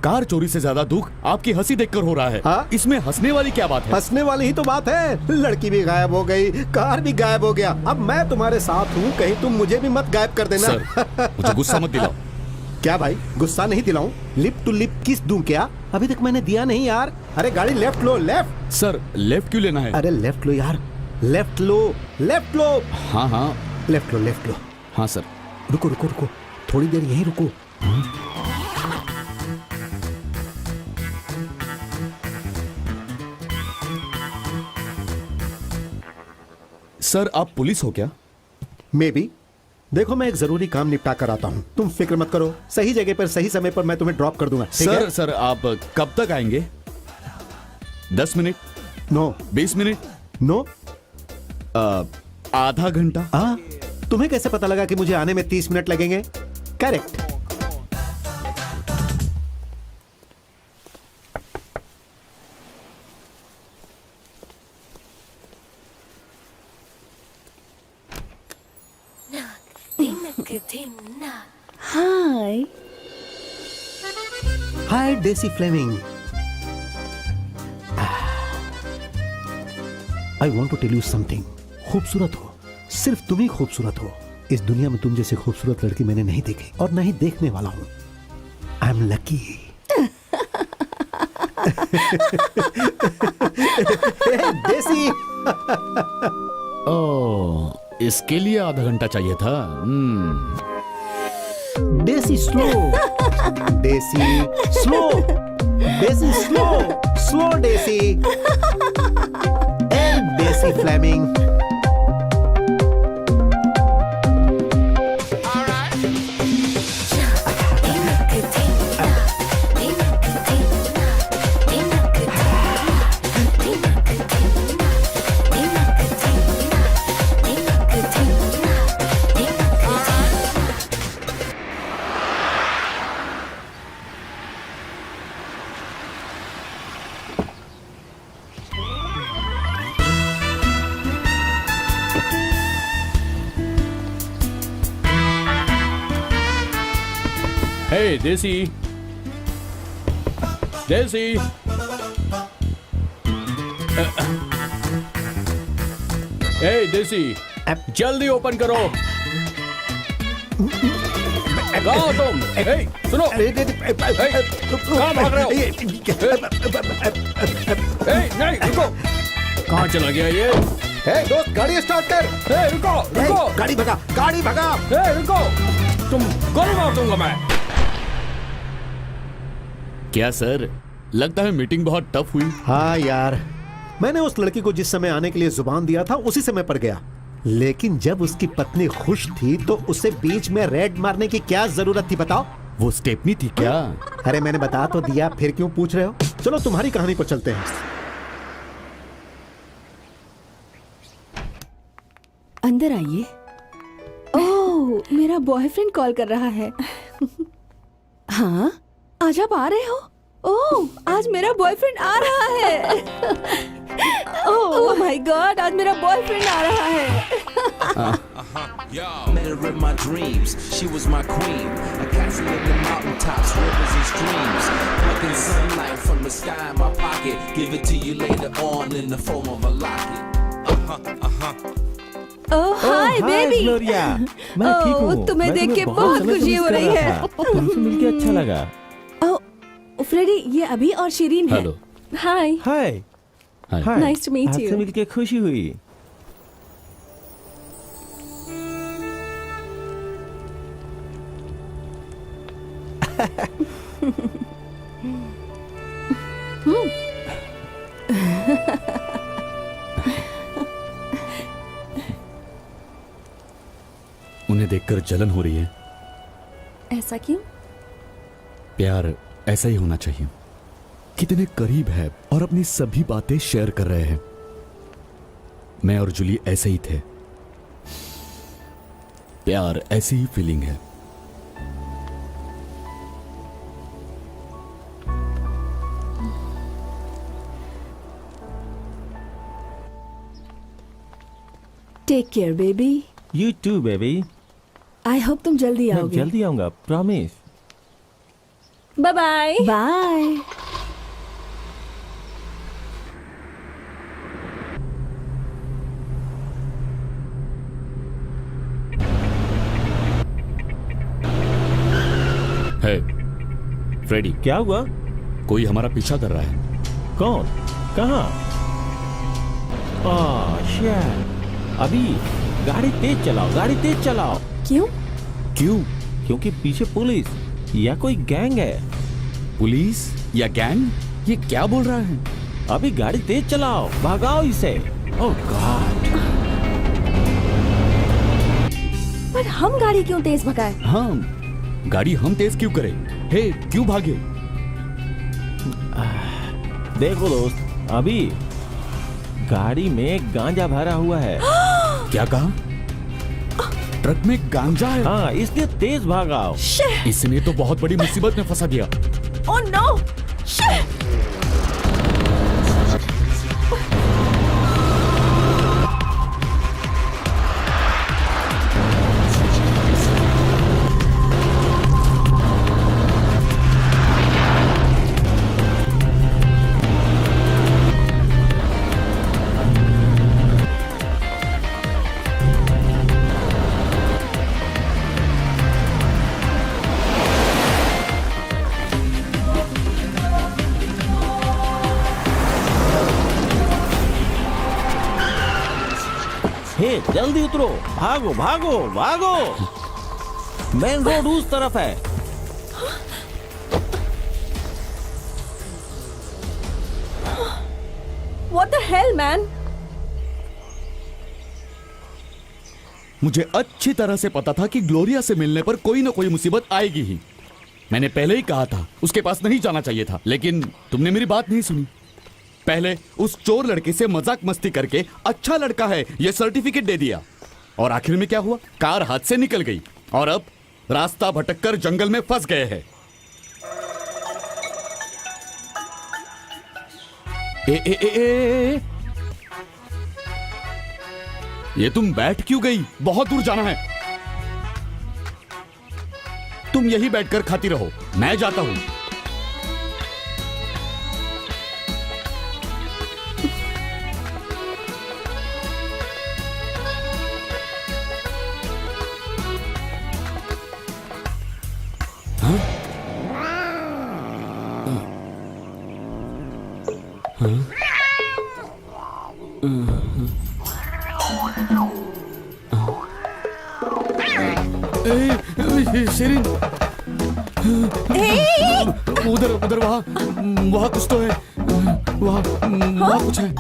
Speaker 1: कार चोरी से ज्यादा दुख आपकी हंसी देखकर हो रहा है.
Speaker 3: हाँ?
Speaker 1: इसमें हंसने वाली क्या बात है?
Speaker 3: हंसने वाली ही तो बात है. लड़की भी गायब हो गई, कार भी गायब हो गया. अब मैं तुम्हारे साथ हूँ, कहीं तुम मुझे भी मत गायब कर देना.
Speaker 1: सर मुझे गुस्सा मत दिलाओ.
Speaker 3: क्या भाई, गुस्सा नहीं दिलाऊं? लिप टू लिप किस दूं क्या? अभी तक मैंने दिया नहीं यार. अरे गाड़ी लेफ्ट लो, लेफ्ट.
Speaker 1: सर लेफ्ट क्यों लेना है?
Speaker 3: अरे लेफ्ट लो यार, लेफ्ट लो, लेफ्ट लो.
Speaker 1: हाँ हाँ
Speaker 3: लेफ्ट लो, लेफ्ट लो.
Speaker 1: हाँ सर.
Speaker 3: रुको रुको रुको, थोड़ी देर यहीं रुको.
Speaker 1: सर आप पुलिस हो क्या?
Speaker 3: May be. देखो मैं एक जरूरी काम निपटा कर आता हूँ, तुम फिक्र मत करो. सही जगह पर सही समय पर मैं तुम्हें ड्रॉप कर दूंगा. ठीक
Speaker 1: सर
Speaker 3: है?
Speaker 1: सर आप कब तक आएंगे? 10 मिनट?
Speaker 3: No
Speaker 1: 20 minute?
Speaker 3: नो.
Speaker 1: आधा घंटा?
Speaker 3: हाँ, तुम्हें कैसे पता लगा कि मुझे आने में 30 मिनट लगेंगे? Correct.
Speaker 2: Hi.
Speaker 3: Hi Daisy Fleming. I want to tell you something. खूबसूरत हो, सिर्फ तुम ही खूबसूरत हो. इस दुनिया में तुम जैसी खूबसूरत लड़की मैंने नहीं देखी और नहीं देखने वाला हूं. I am lucky. Daisy.
Speaker 1: Oh इसके लिए आधा घंटा चाहिए था.
Speaker 3: Daisy slow. Daisy slow. Daisy slow. Slow Daisy. And Daisy Fleming.
Speaker 4: Hey, Desi. Desi. Hey, Desi. जल्दी ओपन करो. कहाँ हो तुम? ए, सुनो, कहाँ भाग रहे हो? नहीं, रुको। कहाँ चला गया ये?
Speaker 3: दोस्त गाड़ी स्टार्ट कर।
Speaker 4: रुको, रुको,
Speaker 3: गाड़ी भगा, गाड़ी भगा।
Speaker 4: रुको, तुम गोली मार दूंगा मैं।
Speaker 1: क्या सर, लगता है मीटिंग बहुत टफ हुई।
Speaker 3: हाँ यार, मैंने उस लड़की को जिस समय आने के लिए जुबान दिया था उसी समय पर गया, लेकिन जब उसकी पत्नी खुश थी तो उसे बीच में रेड मारने की क्या जरूरत थी बताओ?
Speaker 1: वो स्टेपनी थी क्या?
Speaker 3: अरे मैंने बता तो दिया, फिर क्यों पूछ रहे हो? चलो तुम्हारी कहानी पर चलते हैं।
Speaker 2: अंदर आइए। ओह, मेरा बॉयफ्रेंड कॉल कर रहा है। हाँ, आज आप आ रहे हो? ओह, आज मेरा बॉयफ्रेंड आ रहा है। ओह माय गॉड, आज मेरा बॉयफ्रेंड आ रहा है।
Speaker 6: Met her in my dreams, she was my queen. A castle in the mountaintops, rivers and streams. Plucking sunlight from the sky in my pocket. Give it to you later on in the form of a locket.
Speaker 2: Oh hi baby.
Speaker 5: Gloria, मैं ठीक हूँ।
Speaker 2: तुम्हें
Speaker 5: मैं
Speaker 2: देख के
Speaker 5: तुम्हें
Speaker 2: बहुत
Speaker 5: समय से
Speaker 2: खुशी
Speaker 5: मिस
Speaker 2: हो
Speaker 5: कर
Speaker 2: रही
Speaker 5: रहा
Speaker 2: है।
Speaker 5: था। तुमसे मिलके अच्छा लगा।
Speaker 2: ओह फ्रेडी, ये अभी और शिरीन है।
Speaker 1: Hello.
Speaker 2: Hi.
Speaker 5: Hi.
Speaker 1: Hi.
Speaker 5: Hi.
Speaker 2: Nice to meet you.
Speaker 5: आपसे मिलके खुशी हुई।
Speaker 1: उन्हें देखकर जलन हो रही है।
Speaker 2: ऐसा क्यों?
Speaker 1: प्यार ऐसा ही होना चाहिए। कितने करीब है और अपनी सभी बातें शेयर कर रहे हैं। मैं और जूली ऐसे ही थे। प्यार ऐसी ही फीलिंग है।
Speaker 2: Take care baby.
Speaker 5: You too, baby.
Speaker 2: I hope तुम जल्दी
Speaker 5: मैं
Speaker 2: आओगे।
Speaker 5: जल्दी आऊंगा, promise.
Speaker 2: Bye bye. Bye.
Speaker 1: Hey Freddy,
Speaker 5: क्या हुआ?
Speaker 1: कोई हमारा पीछा कर रहा है।
Speaker 5: कौन? कहाँ? शिट। अभी गाड़ी तेज चलाओ, गाड़ी तेज चलाओ।
Speaker 2: क्यों?
Speaker 1: क्यों?
Speaker 5: क्योंकि पीछे पुलिस या कोई गैंग है।
Speaker 1: पुलिस या गैंग? ये क्या बोल रहा है?
Speaker 5: अभी गाड़ी तेज चलाओ, भगाओ इसे। ओह गॉड।
Speaker 2: पर हम गाड़ी क्यों तेज भगाए?
Speaker 1: हाँ, गाड़ी हम तेज क्यों करें? हे, क्यों भागे?
Speaker 5: देखो दोस्त, अभी गाड़ी में गांजा भरा हुआ है।
Speaker 1: क्या कहा? ट्रक में गांजा है?
Speaker 5: हाँ, इसलिए तेज भागाओ।
Speaker 1: इसने तो बहुत बड़ी मुसीबत में फंसा दिया।
Speaker 2: Oh no. शिट।
Speaker 5: हे, जल्दी उतरो, भागो भागो भागो। मेन रोड उस तरफ है।
Speaker 2: What the hell, man?
Speaker 1: मुझे अच्छी तरह से पता था कि ग्लोरिया से मिलने पर कोई ना कोई मुसीबत आएगी ही। मैंने पहले ही कहा था उसके पास नहीं जाना चाहिए था, लेकिन तुमने मेरी बात नहीं सुनी। पहले उस चोर लड़के से मजाक मस्ती करके अच्छा लड़का है ये सर्टिफिकेट दे दिया, और आखिर में क्या हुआ? कार हाथ से निकल गई और अब रास्ता भटककर जंगल में फंस गए हैं। ए, ये तुम बैठ क्यों गई? बहुत दूर जाना है। तुम यही बैठकर खाती रहो, मैं जाता हूं। शिरीन, उधर उधर वहाँ कुछ तो है, वहाँ कुछ है।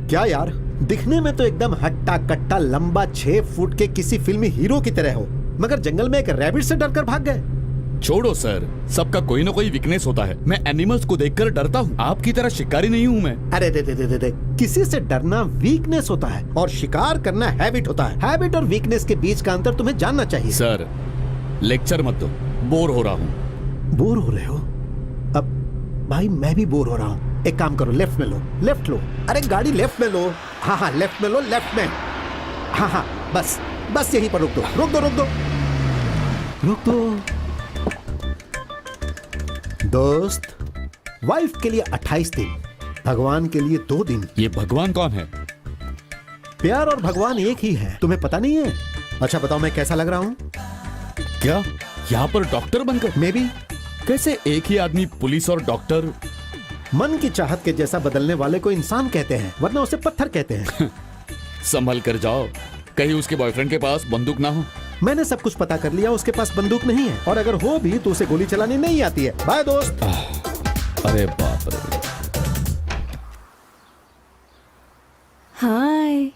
Speaker 3: क्या यार, दिखने में तो एकदम हट्टा कट्टा लंबा 6 फुट के किसी फिल्मी हीरो की तरह हो, मगर जंगल में एक रैबिट से डरकर भाग गए।
Speaker 1: छोड़ो सर, सबका कोई ना कोई वीकनेस होता है। मैं एनिमल्स को देखकर डरता हूँ, आपकी तरह शिकारी नहीं हूँ मैं।
Speaker 3: अरे दे किसी से डरना वीकनेस होता है और शिकार करना हैबिट होता है। हैबिट और वीकनेस के बीच का अंतर तुम्हें जानना चाहिए।
Speaker 1: सर लेक्चर मत दो, बोर हो रहा हूँ।
Speaker 3: बोर हो रहे हो? अब भाई मैं भी बोर हो रहा हूँ। एक काम करो, लेफ्ट में लो, लेफ्ट लो। अरे गाड़ी लेफ्ट में लो। हाँ लेफ्ट में लो, लेफ्ट में। हाँ बस यहीं पर रुक दो। दोस्त, वाइफ के लिए 28 दिन, भगवान के लिए 2 दिन।
Speaker 1: ये भगवान कौन है?
Speaker 3: प्यार और भगवान एक ही है, तुम्हें पता नहीं है? अच्छा बताओ मैं कैसा लग रहा हूँ?
Speaker 1: क्या यहाँ पर डॉक्टर बनकर?
Speaker 3: May be.
Speaker 1: कैसे एक ही आदमी पुलिस और डॉक्टर?
Speaker 3: मन की चाहत के जैसा बदलने वाले को इंसान कहते हैं, वरना उसे पत्थर कहते हैं।
Speaker 1: संभल कर जाओ, कहीं उसके बॉयफ्रेंड के पास बंदूक ना हो।
Speaker 3: मैंने सब कुछ पता कर लिया, उसके पास बंदूक नहीं है, और अगर हो भी तो उसे गोली चलानी नहीं आती है। बाय दोस्त।
Speaker 1: अरे बाप रे।
Speaker 2: Hi.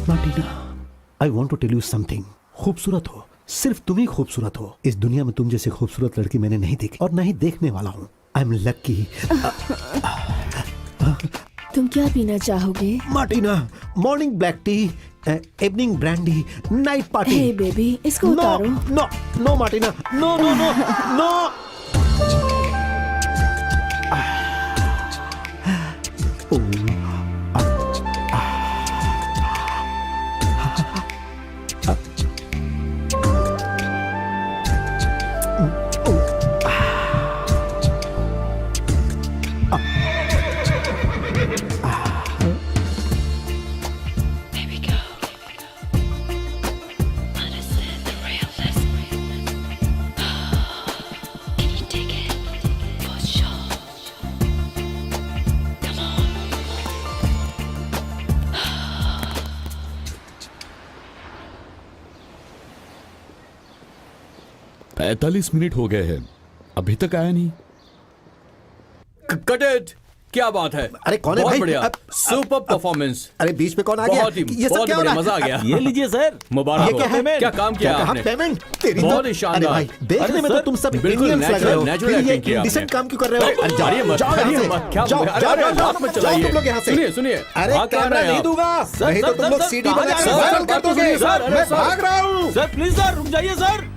Speaker 3: Martina, I want to tell you something. खूबसूरत हो, सिर्फ तुम ही खूबसूरत हो। इस दुनिया में तुम जैसी खूबसूरत लड़की मैंने नहीं देखी और नहीं देखने वाला हूँ। I am lucky.
Speaker 2: तुम क्या पीना चाहोगे?
Speaker 3: Martina, morning black tea, evening brandy, night party.
Speaker 2: Hey baby, इसको उतारो।
Speaker 3: No Martina, no.
Speaker 1: है 45 मिनट हो गए हैं, अभी तक आया नहीं।
Speaker 4: कट इट, क्या बात है।
Speaker 3: अरे कौन है
Speaker 4: बहुत
Speaker 3: भाई?
Speaker 4: बढ़िया, सुपर परफॉर्मेंस।
Speaker 3: अरे बीच में कौन आ गया?
Speaker 4: बहुत ही
Speaker 3: ये सब
Speaker 4: बहुत
Speaker 3: क्या हो
Speaker 4: बढ़िया,
Speaker 3: रहा है?
Speaker 4: मजा आ गया।
Speaker 5: ये लीजिए सर।
Speaker 4: मुबारक
Speaker 3: ये
Speaker 4: हो।
Speaker 3: क्या है?
Speaker 4: क्या काम किया
Speaker 3: कहा
Speaker 4: आपने?
Speaker 3: पेमेंट? तेरी
Speaker 4: बहुत
Speaker 3: तो-
Speaker 4: ही शानदार।
Speaker 3: अरे भाई, देखने
Speaker 5: अरे
Speaker 3: में तो
Speaker 5: सर,
Speaker 3: तुम सब
Speaker 4: बिल्कुल
Speaker 3: इंडियंस लग रहे हो।
Speaker 4: नेचुरल
Speaker 3: फिर ये
Speaker 4: एक्टिंग किया
Speaker 3: इंडिसेंट
Speaker 4: आपने।
Speaker 3: काम क्यों कर रहे हो? अरे
Speaker 4: मारिए मत,
Speaker 3: जाओ यहाँ
Speaker 4: मारिए
Speaker 3: से।
Speaker 4: मत, क्या
Speaker 3: जाओ,
Speaker 4: अरे,
Speaker 3: जाओ,
Speaker 4: अरे,
Speaker 3: जाओ,
Speaker 4: हाथ मत
Speaker 3: जाओ
Speaker 4: चलाइए।
Speaker 3: तुम लोग यहाँ से।
Speaker 4: सुनिए,
Speaker 3: अरे
Speaker 4: वहाँ
Speaker 3: कैमरा
Speaker 4: है
Speaker 3: नहीं
Speaker 4: आप।
Speaker 3: दूंगा, नहीं तो तुम लोग सीडी
Speaker 5: कहाँ
Speaker 3: बना
Speaker 5: जा
Speaker 3: के
Speaker 5: रहे हो?
Speaker 3: वायरल कर दोगे।
Speaker 5: सर, अरे,
Speaker 3: मैं
Speaker 5: सर।
Speaker 3: भाग रहा हूँ।
Speaker 5: सर प्लीज सर, रुक जाइए सर।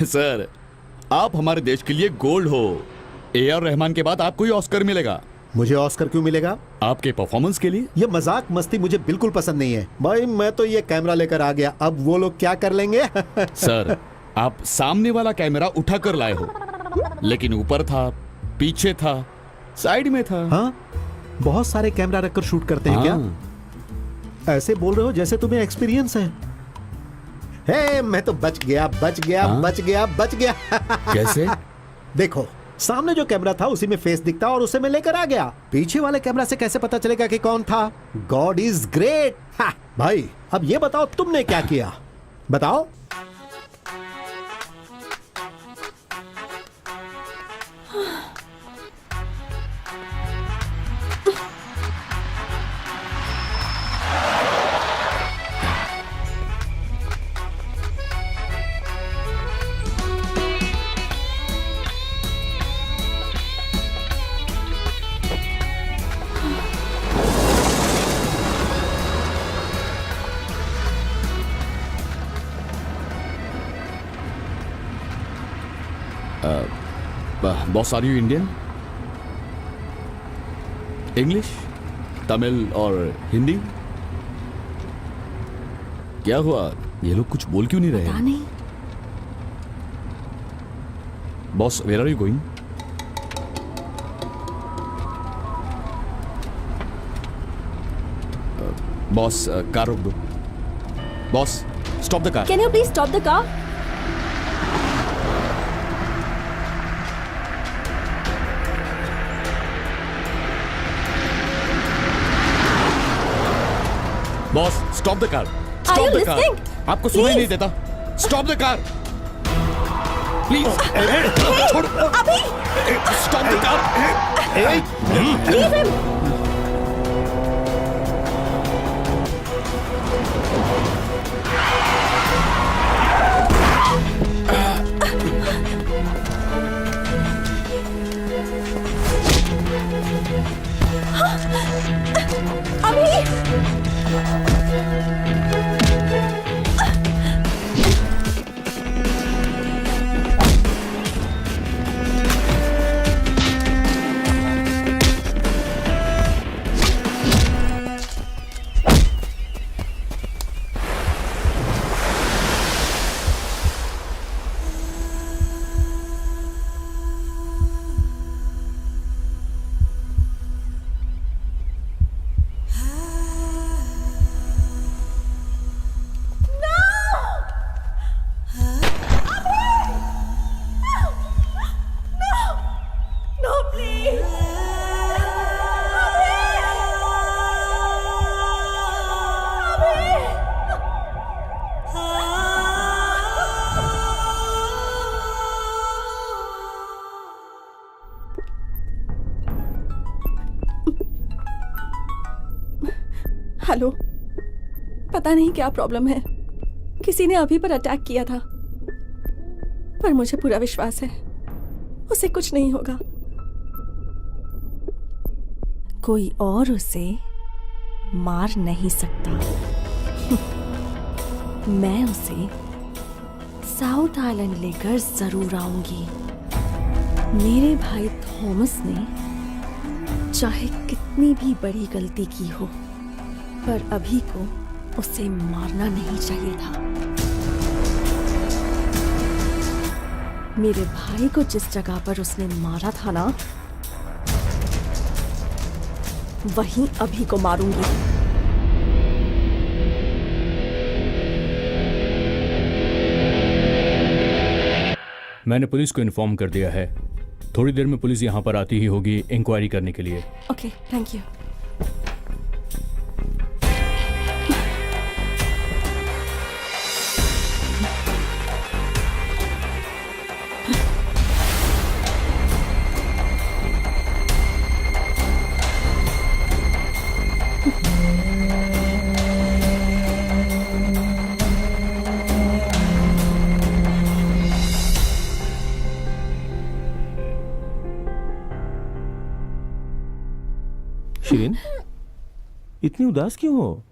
Speaker 1: सर, आप हमारे देश के लिए गोल्ड हो। AR रहमान के बाद आपको ही ऑस्कर मिलेगा।
Speaker 3: मुझे ऑस्कर क्यों मिलेगा?
Speaker 1: आपके परफॉर्मेंस के लिए।
Speaker 3: ये मजाक मस्ती मुझे बिल्कुल पसंद नहीं है भाई। मैं तो ये कैमरा लेकर आ गया, अब वो लोग क्या कर लेंगे?
Speaker 1: सर, आप सामने वाला कैमरा उठा कर लाए हो, लेकिन ऊपर था, पीछे था, साइड में था।
Speaker 3: हाँ, बहुत सारे कैमरा रखकर शूट करते हैं क्या?
Speaker 1: हाँ।
Speaker 3: ऐसे बोल रहे हो जैसे तुम्हें एक्सपीरियंस है। हे, मैं तो बच गया।
Speaker 1: कैसे?
Speaker 3: देखो, सामने जो कैमरा था उसी में फेस दिखता और उसे मैं लेकर आ गया। पीछे वाले कैमरा से कैसे पता चलेगा कि कौन था? God is great. भाई, अब ये बताओ तुमने क्या किया? बताओ।
Speaker 1: Boss, are you Indian? English, Tamil और हिंदी? क्या हुआ? ये लोग कुछ बोल क्यों नहीं रहे?
Speaker 2: पता नहीं।
Speaker 1: Boss, where are you going? Boss, car रोक दो। Boss, stop the car.
Speaker 2: Can you please stop the car?
Speaker 1: Boss, stop the car.
Speaker 2: Are
Speaker 1: stop
Speaker 2: you
Speaker 1: the car.
Speaker 2: listening?
Speaker 1: आपको सुनाई नहीं
Speaker 2: Please.
Speaker 1: देता? Stop the car please. छोड़।
Speaker 2: अभी
Speaker 1: stop the car.
Speaker 2: Leave him. No, please. Hello, पता नहीं क्या प्रॉब्लम है। किसी ने अभी पर अटैक किया था, पर मुझे पूरा विश्वास है उसे कुछ नहीं होगा। कोई और उसे मार नहीं सकता। मैं उसे साउथ आइलैंड लेकर जरूर आऊंगी। मेरे भाई थॉमस ने चाहे कितनी भी बड़ी गलती की हो, पर अभी को उसे मारना नहीं चाहिए था। मेरे भाई को जिस जगह पर उसने मारा था ना, वहीं अभी को मारूंगी।
Speaker 4: मैंने पुलिस को इन्फॉर्म कर दिया है। थोड़ी देर में पुलिस यहाँ पर आती ही होगी इंक्वायरी करने के लिए।
Speaker 2: Okay, thank you.
Speaker 5: शिरीन, इतनी उदास क्यों हो?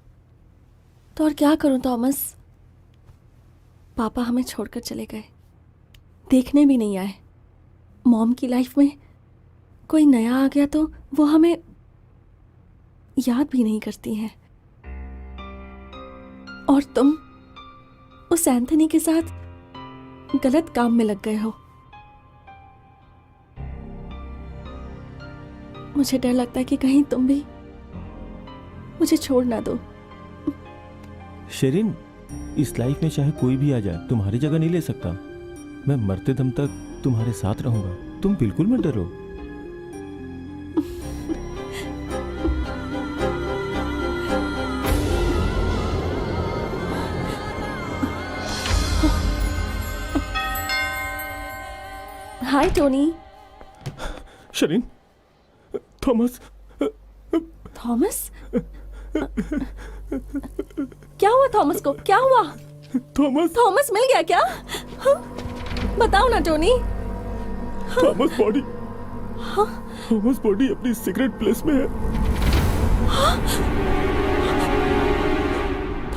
Speaker 2: तो और क्या करूं थॉमस, पापा हमें छोड़कर चले गए, देखने भी नहीं आए। मॉम की लाइफ में कोई नया आ गया तो वो हमें याद भी नहीं करती हैं। और तुम उस एंथनी के साथ गलत काम में लग गए हो। मुझे डर लगता है कि कहीं तुम भी मुझे छोड़ ना दो।
Speaker 5: शिरीन, इस लाइफ में चाहे कोई भी आ जाए, तुम्हारी जगह नहीं ले सकता। मैं मरते दम तक तुम्हारे साथ रहूंगा। तुम बिल्कुल मत डरो।
Speaker 2: हाय टोनी।
Speaker 5: शिरीन, थॉमस।
Speaker 2: थॉमस? क्या हुआ थॉमस को? क्या हुआ?
Speaker 5: थॉमस।
Speaker 2: थॉमस मिल गया क्या? हाँ? बताओ ना Tony.
Speaker 5: Thomas body. Thomas body अपनी सीक्रेट प्लेस में है।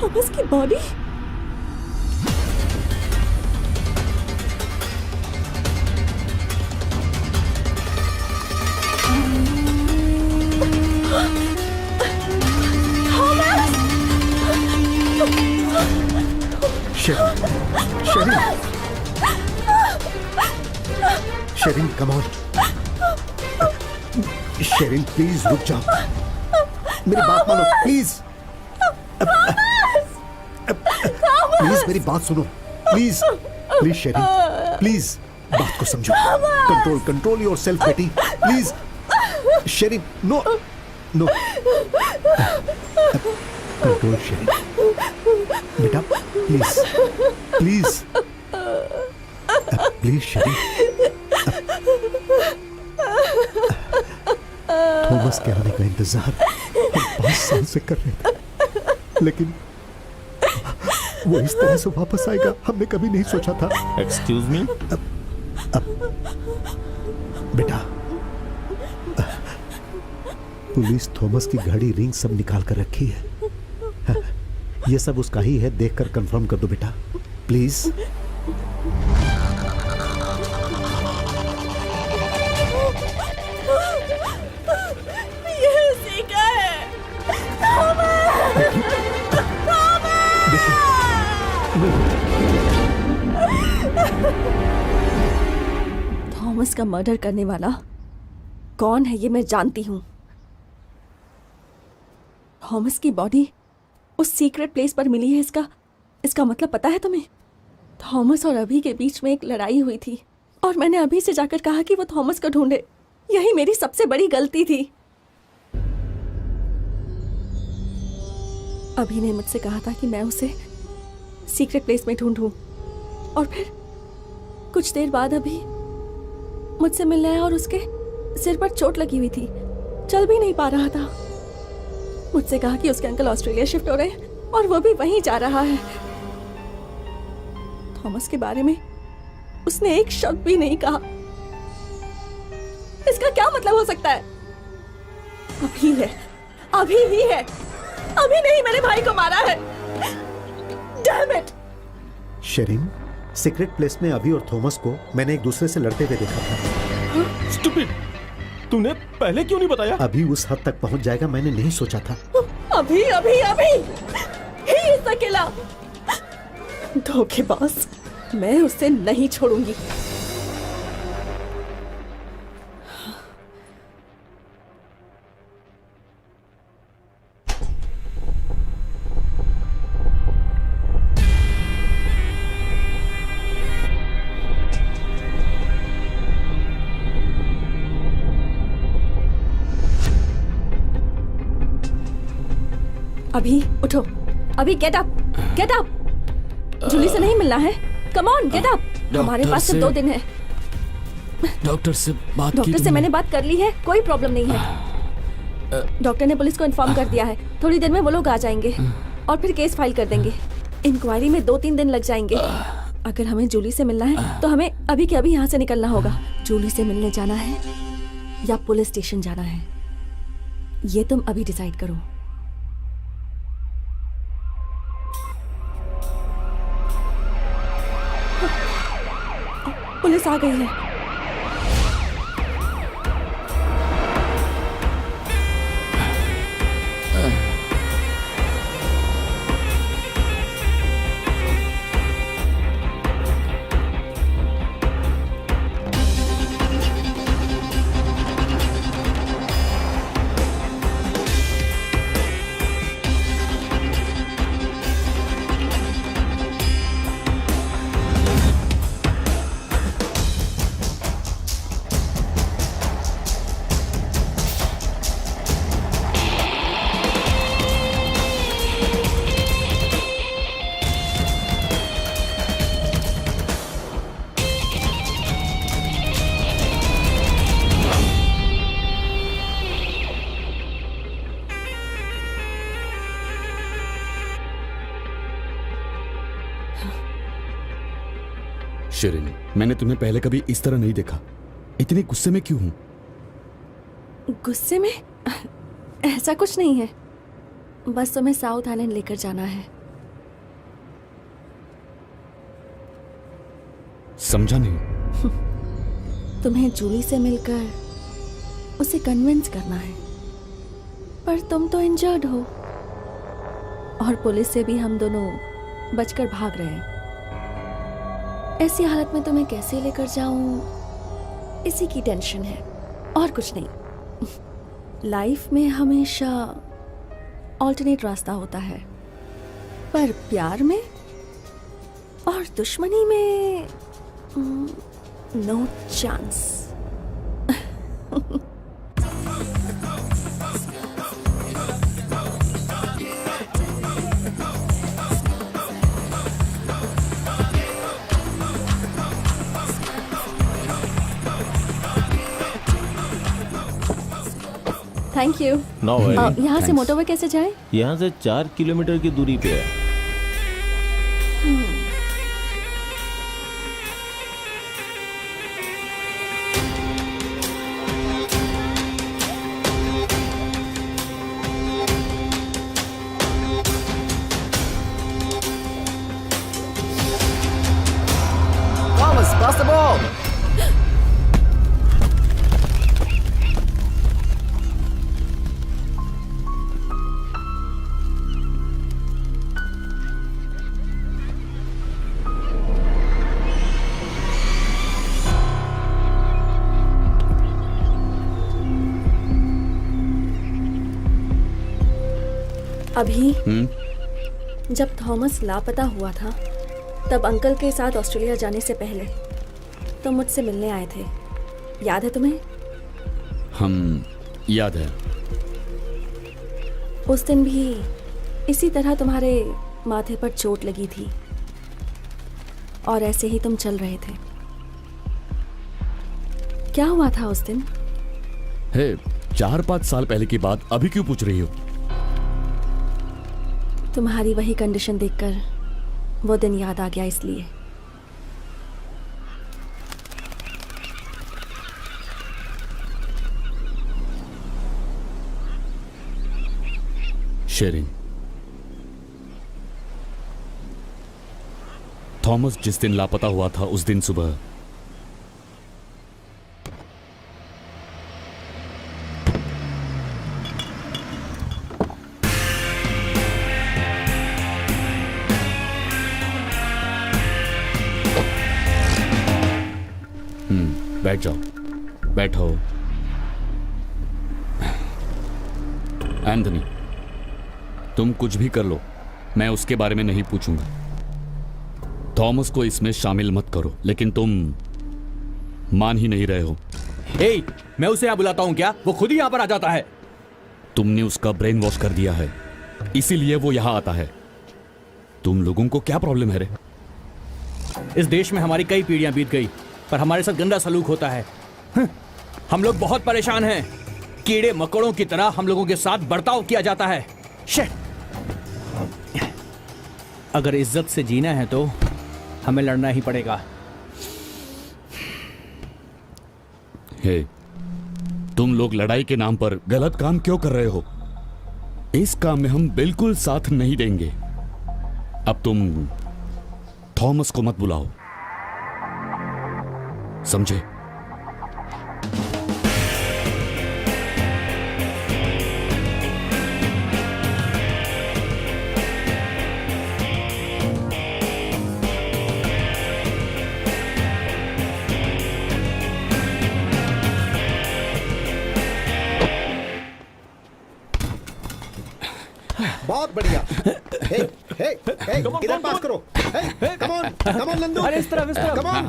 Speaker 2: थॉमस की body? Thomas!
Speaker 3: Sherin, come on. Sherin please रुक जाओ, मेरी बात मानो प्लीज। प्लीज मेरी बात सुनो, प्लीज प्लीज शेरिन, प्लीज बात को समझो। कंट्रोल योरसेल्फ बेटी, please. Sherin, no no, control Sherin, बेटा please please please Sherin. Thomas के आने का इंतजार हम 5 साल से कर रहे थे, लेकिन वो इस तरह से वापस आएगा हमने कभी नहीं सोचा था।
Speaker 5: Excuse me.
Speaker 3: बेटा, पुलिस थॉमस की घड़ी, रिंग सब निकाल कर रखी है। ये सब उसका ही है, देखकर कंफर्म कर दो बेटा प्लीज।
Speaker 2: ये उसी का है। थॉमस का मर्डर करने वाला कौन है ये मैं जानती हूँ। थॉमस की बॉडी उस सीक्रेट प्लेस पर मिली है, इसका मतलब पता है तुम्हें? थॉमस और अभी के बीच में एक लड़ाई हुई थी और मैंने अभी से जाकर कहा कि वो थॉमस को ढूंढे। यही मेरी सबसे बड़ी गलती थी। अभी ने मुझसे कहा था कि मैं उसे सीक्रेट प्लेस में ढूंढूं और फिर कुछ देर बाद अभी मुझसे मिलने आया और उसके सिर पर चोट लगी हुई थी, चल भी नहीं पा रहा था। मुझसे कहा कि उसके अंकल ऑस्ट्रेलिया शिफ्ट हो रहे हैं और वो भी वहीं जा रहा है। थॉमस के बारे में उसने एक शब्द भी नहीं कहा। इसका क्या मतलब हो सकता है? अभी है, अभी ही है, अभी नहीं मेरे भाई को मारा है। Damn it!
Speaker 3: Sherin, secret place में अभी और थॉमस को मैंने एक दूसरे से लड़ते हुए देखा था।
Speaker 5: स्टूपिड, तूने पहले क्यों नहीं बताया?
Speaker 3: अभी उस हद तक पहुंच जाएगा मैंने नहीं सोचा था।
Speaker 2: अभी अभी अभी ही इस अकेला धोखेबाज, मैं उसे नहीं छोड़ूंगी। अभी उठो, अभी get up, get up. Julie से नहीं मिलना है, कम ऑन गेट अप। हमारे पास सिर्फ 2 दिन है।
Speaker 1: डॉक्टर से बात
Speaker 2: डॉक्टर से मैंने बात कर ली है, कोई प्रॉब्लम नहीं है। डॉक्टर ने पुलिस को इन्फॉर्म कर दिया है, थोड़ी देर में वो लोग आ जाएंगे और फिर केस फाइल कर देंगे। इंक्वायरी में 2-3 दिन लग जाएंगे। अगर हमें जूली से मिलना है तो हमें अभी के अभी यहाँ से निकलना होगा। जूली से मिलने जाना है या पुलिस स्टेशन जाना है, ये तुम अभी डिसाइड करो। पुलिस आ गई है।
Speaker 1: शेरिन, मैंने तुम्हें पहले कभी इस तरह नहीं देखा। इतने गुस्से में क्यों हूं?
Speaker 2: गुस्से में? ऐसा कुछ नहीं है, बस तुम्हें साउथ आइलैंड लेकर जाना है।
Speaker 1: समझा नहीं।
Speaker 2: तुम्हें जूली से मिलकर उसे कन्विंस करना है, पर तुम तो इंजर्ड हो और पुलिस से भी हम दोनों बचकर भाग रहे हैं। ऐसी हालत में तुम्हें कैसे लेकर जाऊं, इसी की टेंशन है और कुछ नहीं। लाइफ में हमेशा ऑल्टरनेट रास्ता होता है, पर प्यार में और दुश्मनी में no chance. Thank you.
Speaker 5: No worry.
Speaker 2: यहाँ से मोटरवे कैसे जाए?
Speaker 5: यहाँ से 4 किलोमीटर की दूरी पे है।
Speaker 7: Thomas, pass the ball.
Speaker 2: अभी जब थॉमस लापता हुआ था, तब अंकल के साथ ऑस्ट्रेलिया जाने से पहले तुम मुझसे मिलने आए थे, याद है तुम्हें?
Speaker 1: याद है।
Speaker 2: उस दिन भी इसी तरह तुम्हारे माथे पर चोट लगी थी और ऐसे ही तुम चल रहे थे। क्या हुआ था उस दिन?
Speaker 1: 4-5 साल पहले की बात अभी क्यों पूछ रही हो?
Speaker 2: तुम्हारी वही कंडीशन देखकर वो दिन याद आ गया, इसलिए।
Speaker 1: शेरिन, थॉमस जिस दिन लापता हुआ था उस दिन सुबह बैठ जाओ, बैठो। एंथनी, तुम कुछ भी कर लो, मैं उसके बारे में नहीं पूछूंगा। थॉमस को इसमें शामिल मत करो, लेकिन तुम मान ही नहीं रहे हो।
Speaker 4: मैं उसे यहाँ बुलाता हूँ क्या? वो खुद ही यहाँ पर आ जाता है।
Speaker 1: तुमने उसका ब्रेन वॉश कर दिया है, इसीलिए वो यहाँ आता है। तुम लोगों को क्या प्रॉब्लम है रे?
Speaker 4: इस देश में हमारी कई पीढ़ियां बीत गई, पर हमारे साथ गंदा सलूक होता है। हम लोग बहुत परेशान हैं। कीड़े मकोड़ों की तरह हम लोगों के साथ बर्ताव किया जाता है। शिट! अगर इज्जत से जीना है तो हमें लड़ना ही पड़ेगा।
Speaker 1: तुम लोग लड़ाई के नाम पर गलत काम क्यों कर रहे हो? इस काम में हम बिल्कुल साथ नहीं देंगे। अब तुम थॉमस को मत बुलाओ, समझे?
Speaker 3: बहुत बढ़िया। हे, हे, हे, इधर पास करो। Come on Nandu.
Speaker 4: अरे इस तरफ
Speaker 3: Come on.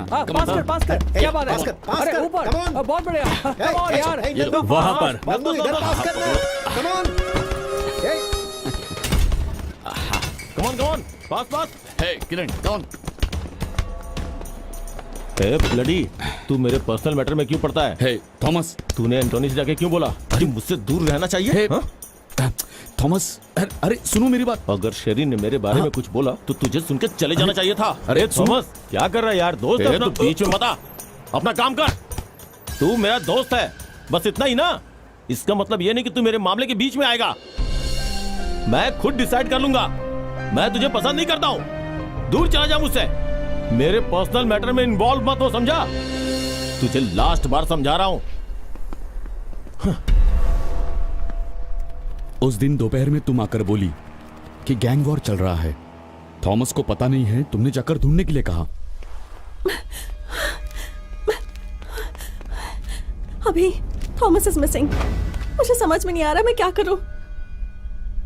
Speaker 4: पास कर। क्या बात है?
Speaker 3: पास कर,
Speaker 4: अरे ऊपर,
Speaker 3: come on.
Speaker 4: बहुत बढ़िया। Come on यार।
Speaker 3: नंदू,
Speaker 4: वहाँ पर।
Speaker 3: नंदू इधर पास करना। Come on. Hey.
Speaker 5: Come on, पास।
Speaker 1: किरण, कौन?
Speaker 5: ब्लडी, तू मेरे पर्सनल मैटर में क्यों पड़ता है?
Speaker 1: थॉमस,
Speaker 5: तूने एंटोनी से जाके क्यों बोला कि मुझसे दूर रहना चाहिए? हाँ?
Speaker 1: थॉमस, अरे सुनो मेरी बात।
Speaker 5: अगर शेरिन ने मेरे बारे में कुछ बोला तो तुझे सुनकर चले जाना चाहिए था। अरे थॉमस, क्या कर रहा है यार? दोस्त है, अपना बीच में मत आ। अपना काम कर। तू मेरा दोस्त है, बस इतना ही ना। इसका मतलब ये नहीं कि तू मेरे मामले के बीच में आएगा। मैं खुद डिसाइड कर लूंगा। मैं तुझे पसंद नहीं करता हूँ। दूर चला जा मुझसे। मेरे पर्सनल मैटर में इन्वॉल्व मत हो, समझा? तुझे लास्ट बार समझा रहा हूँ।
Speaker 1: उस दिन दोपहर में तुम आकर बोली कि गैंग वॉर चल रहा है। थॉमस को पता नहीं है, तुमने जाकर ढूंढने के लिए कहा।
Speaker 2: अभी थॉमस इज मिसिंग। मुझे समझ में नहीं आ रहा मैं क्या करूं।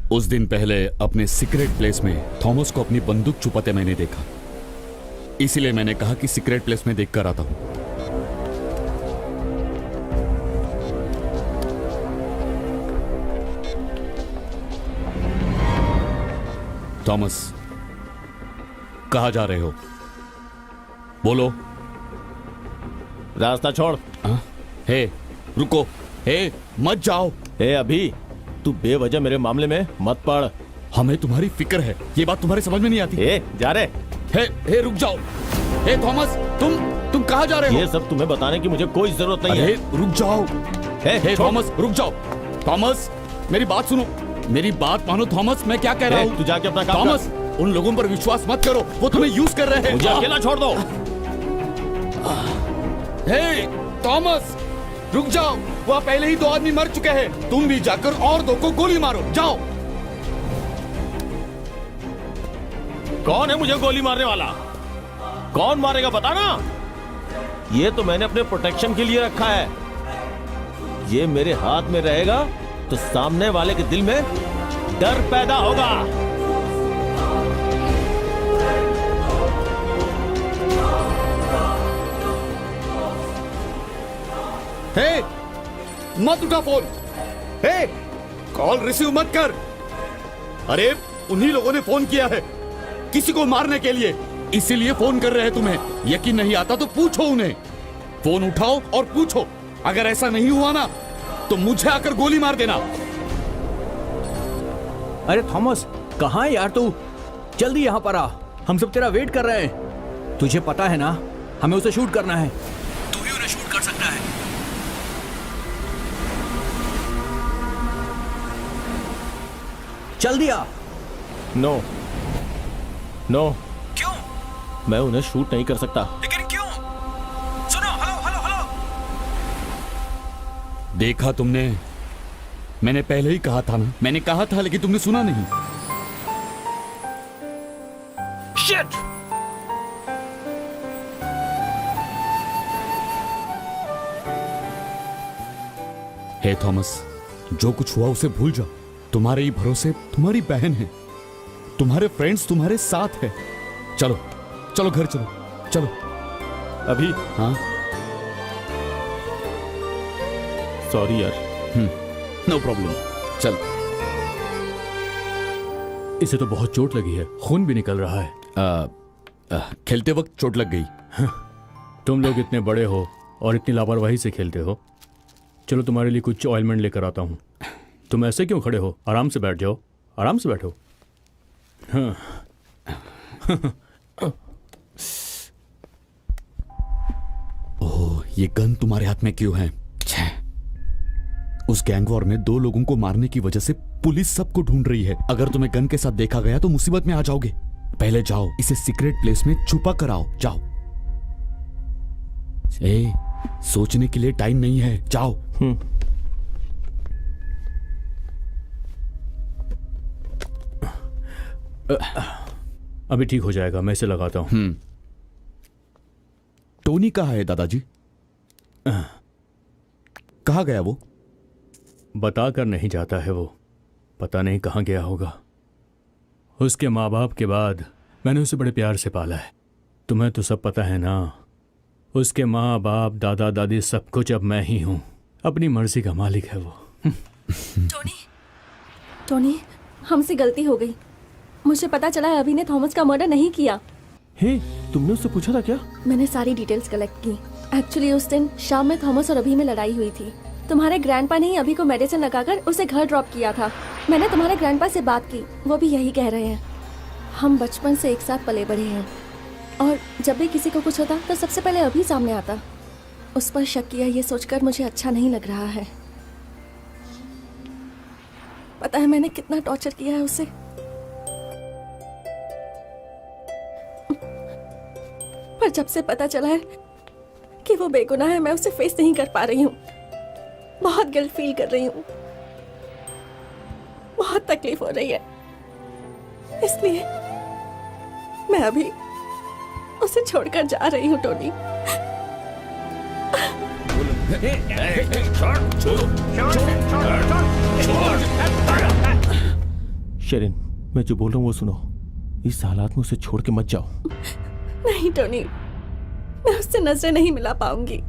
Speaker 1: उस दिन पहले अपने सीक्रेट प्लेस में थॉमस को अपनी बंदूक छुपाते मैंने देखा, इसीलिए मैंने कहा कि सीक्रेट प्लेस में देखकर आता हूं। थॉमस, कहां जा रहे हो? बोलो।
Speaker 5: रास्ता छोड़।
Speaker 1: हे, रुको। हे, मत जाओ।
Speaker 5: ए अभी, तू बेवजह मेरे मामले में मत पड़।
Speaker 1: हमें तुम्हारी फिक्र है, ये बात तुम्हारे समझ में नहीं आती।
Speaker 5: ए जा रे।
Speaker 1: हे, रुक जाओ। हे थॉमस, तुम कहां जा रहे हो?
Speaker 5: ये सब तुम्हें बताने की मुझे कोई जरूरत नहीं
Speaker 1: अरे
Speaker 5: है।
Speaker 1: रुक जाओ। हे
Speaker 5: छोड़।
Speaker 1: थॉमस, रुक जाओ। थॉमस, मेरी बात सुनो, मेरी बात मानो थॉमस। मैं क्या कह रहा हूँ?
Speaker 5: तू जाके अपना काम
Speaker 1: थॉमस, उन लोगों पर विश्वास मत करो, वो तुम्हें यूज कर रहे हैं।
Speaker 5: मुझे अकेला छोड़ दो।
Speaker 1: हे थॉमस, रुक जाओ। वहाँ पहले ही 2 आदमी मर चुके हैं, तुम भी जाकर और 2 को गोली मारो। जाओ।
Speaker 5: कौन है मुझे गोली मारने वाला? कौन मारेगा बताना। ये तो मैंने अपने प्रोटेक्शन के लिए रखा है। ये मेरे हाथ में रहेगा तो सामने वाले के दिल में डर पैदा होगा।
Speaker 1: हे, मत उठा फोन। हे, कॉल रिसीव मत कर। अरे उन्हीं लोगों ने फोन किया है किसी को मारने के लिए, इसीलिए फोन कर रहे हैं तुम्हें। यकीन नहीं आता तो पूछो उन्हें। फोन उठाओ और पूछो। अगर ऐसा नहीं हुआ ना तो मुझे आकर गोली मार देना।
Speaker 4: अरे थॉमस, कहाँ है यार तू? जल्दी यहाँ पर आ, हम सब तेरा वेट कर रहे हैं। तुझे पता है ना, हमें उसे शूट करना है। तू ही उन्हें शूट कर सकता है। जल्दी आ।
Speaker 5: नो नो,
Speaker 4: क्यों?
Speaker 5: मैं उन्हें शूट नहीं कर सकता।
Speaker 4: लेकिन क्यों? सुनो, हेलो हेलो हेलो।
Speaker 1: देखा तुमने, मैंने पहले ही कहा था ना। मैंने कहा था लेकिन तुमने सुना नहीं।
Speaker 4: शिट!
Speaker 1: हे थॉमस, जो कुछ हुआ उसे भूल जाओ। तुम्हारे ही भरोसे तुम्हारी बहन है, तुम्हारे फ्रेंड्स तुम्हारे साथ है। चलो चलो घर चलो, चलो।
Speaker 5: अभी
Speaker 1: हाँ,
Speaker 5: सॉरी यार।
Speaker 1: No problem. चल।
Speaker 4: इसे तो बहुत चोट लगी है, खून भी निकल रहा है।
Speaker 1: खेलते वक्त चोट लग गई।
Speaker 4: तुम लोग इतने बड़े हो और इतनी लापरवाही से खेलते हो। चलो तुम्हारे लिए कुछ ऑइलमेंट लेकर आता हूँ। तुम ऐसे क्यों खड़े हो? आराम से बैठ जाओ, आराम से बैठो। हाँ।
Speaker 1: ओह, ये गन तुम्हारे हाथ में क्यों है? छे। उस गैंग वॉर में 2 लोगों को मारने की वजह से पुलिस सबको ढूंढ रही है। अगर तुम्हें गन के साथ देखा गया तो मुसीबत में आ जाओगे। पहले जाओ, इसे सीक्रेट प्लेस में छुपा कर आओ। जाओ। ए, सोचने के लिए टाइम नहीं है, जाओ।
Speaker 4: अभी ठीक हो जाएगा, मैं इसे लगाता हूँ।
Speaker 1: टोनी कहाँ है दादाजी? कहाँ गया वो?
Speaker 4: बताकर नहीं जाता है वो, पता नहीं कहाँ गया होगा। उसके माँ बाप के बाद मैंने उसे बड़े प्यार से पाला है। तुम्हें तो सब पता है ना, उसके माँ बाप दादा दादी सब कुछ अब मैं ही हूँ। अपनी मर्जी का मालिक है वो।
Speaker 2: टोनी, हमसे गलती हो गई। मुझे पता चला है अभी ने थॉमस का मर्डर नहीं किया।
Speaker 5: हे, तुमने उससे पूछा था क्या?
Speaker 2: मैंने सारी डिटेल्स कलेक्ट की। एक्चुअली उस दिन शाम में थॉमस और अभी में लड़ाई हुई थी। तुम्हारे ग्रैंडपा ने ही अभी को मेडिसिन लगाकर उसे घर ड्रॉप किया था। मैंने तुम्हारे ग्रैंडपा से बात की, वो भी यही कह रहे हैं। हम बचपन से एक साथ पले बढ़े हैं और जब भी किसी को कुछ होता तो सबसे पहले अभी सामने आता। उस पर शक किया ये सोचकर मुझे अच्छा नहीं लग रहा है। पता है मैंने कितना टॉर्चर किया है उसे। पर जब से पता चला है कि वो बेगुनाह है, मैं उसे फेस नहीं कर पा रही हूँ। बहुत गिल्ट फील कर रही हूँ, बहुत तकलीफ हो रही है। इसलिए मैं अभी उसे छोड़कर जा रही हूँ टोनी।
Speaker 5: शेरिन, मैं जो बोल रहा हूँ वो सुनो। इस हालात में उसे छोड़ के मत जाओ।
Speaker 2: नहीं टोनी, मैं उससे नजरें नहीं मिला पाऊंगी।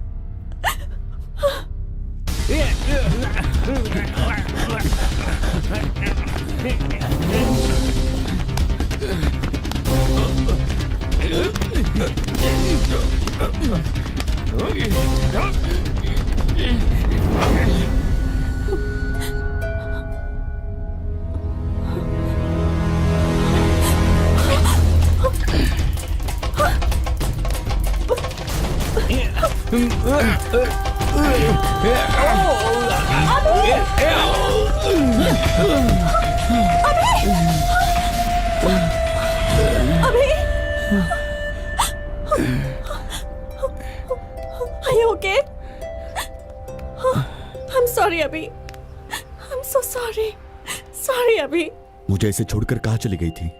Speaker 2: Are you okay? I'm sorry अभी। I'm so sorry. Sorry अभी।
Speaker 1: मुझे इसे छोड़कर कहाँ चली गई थी?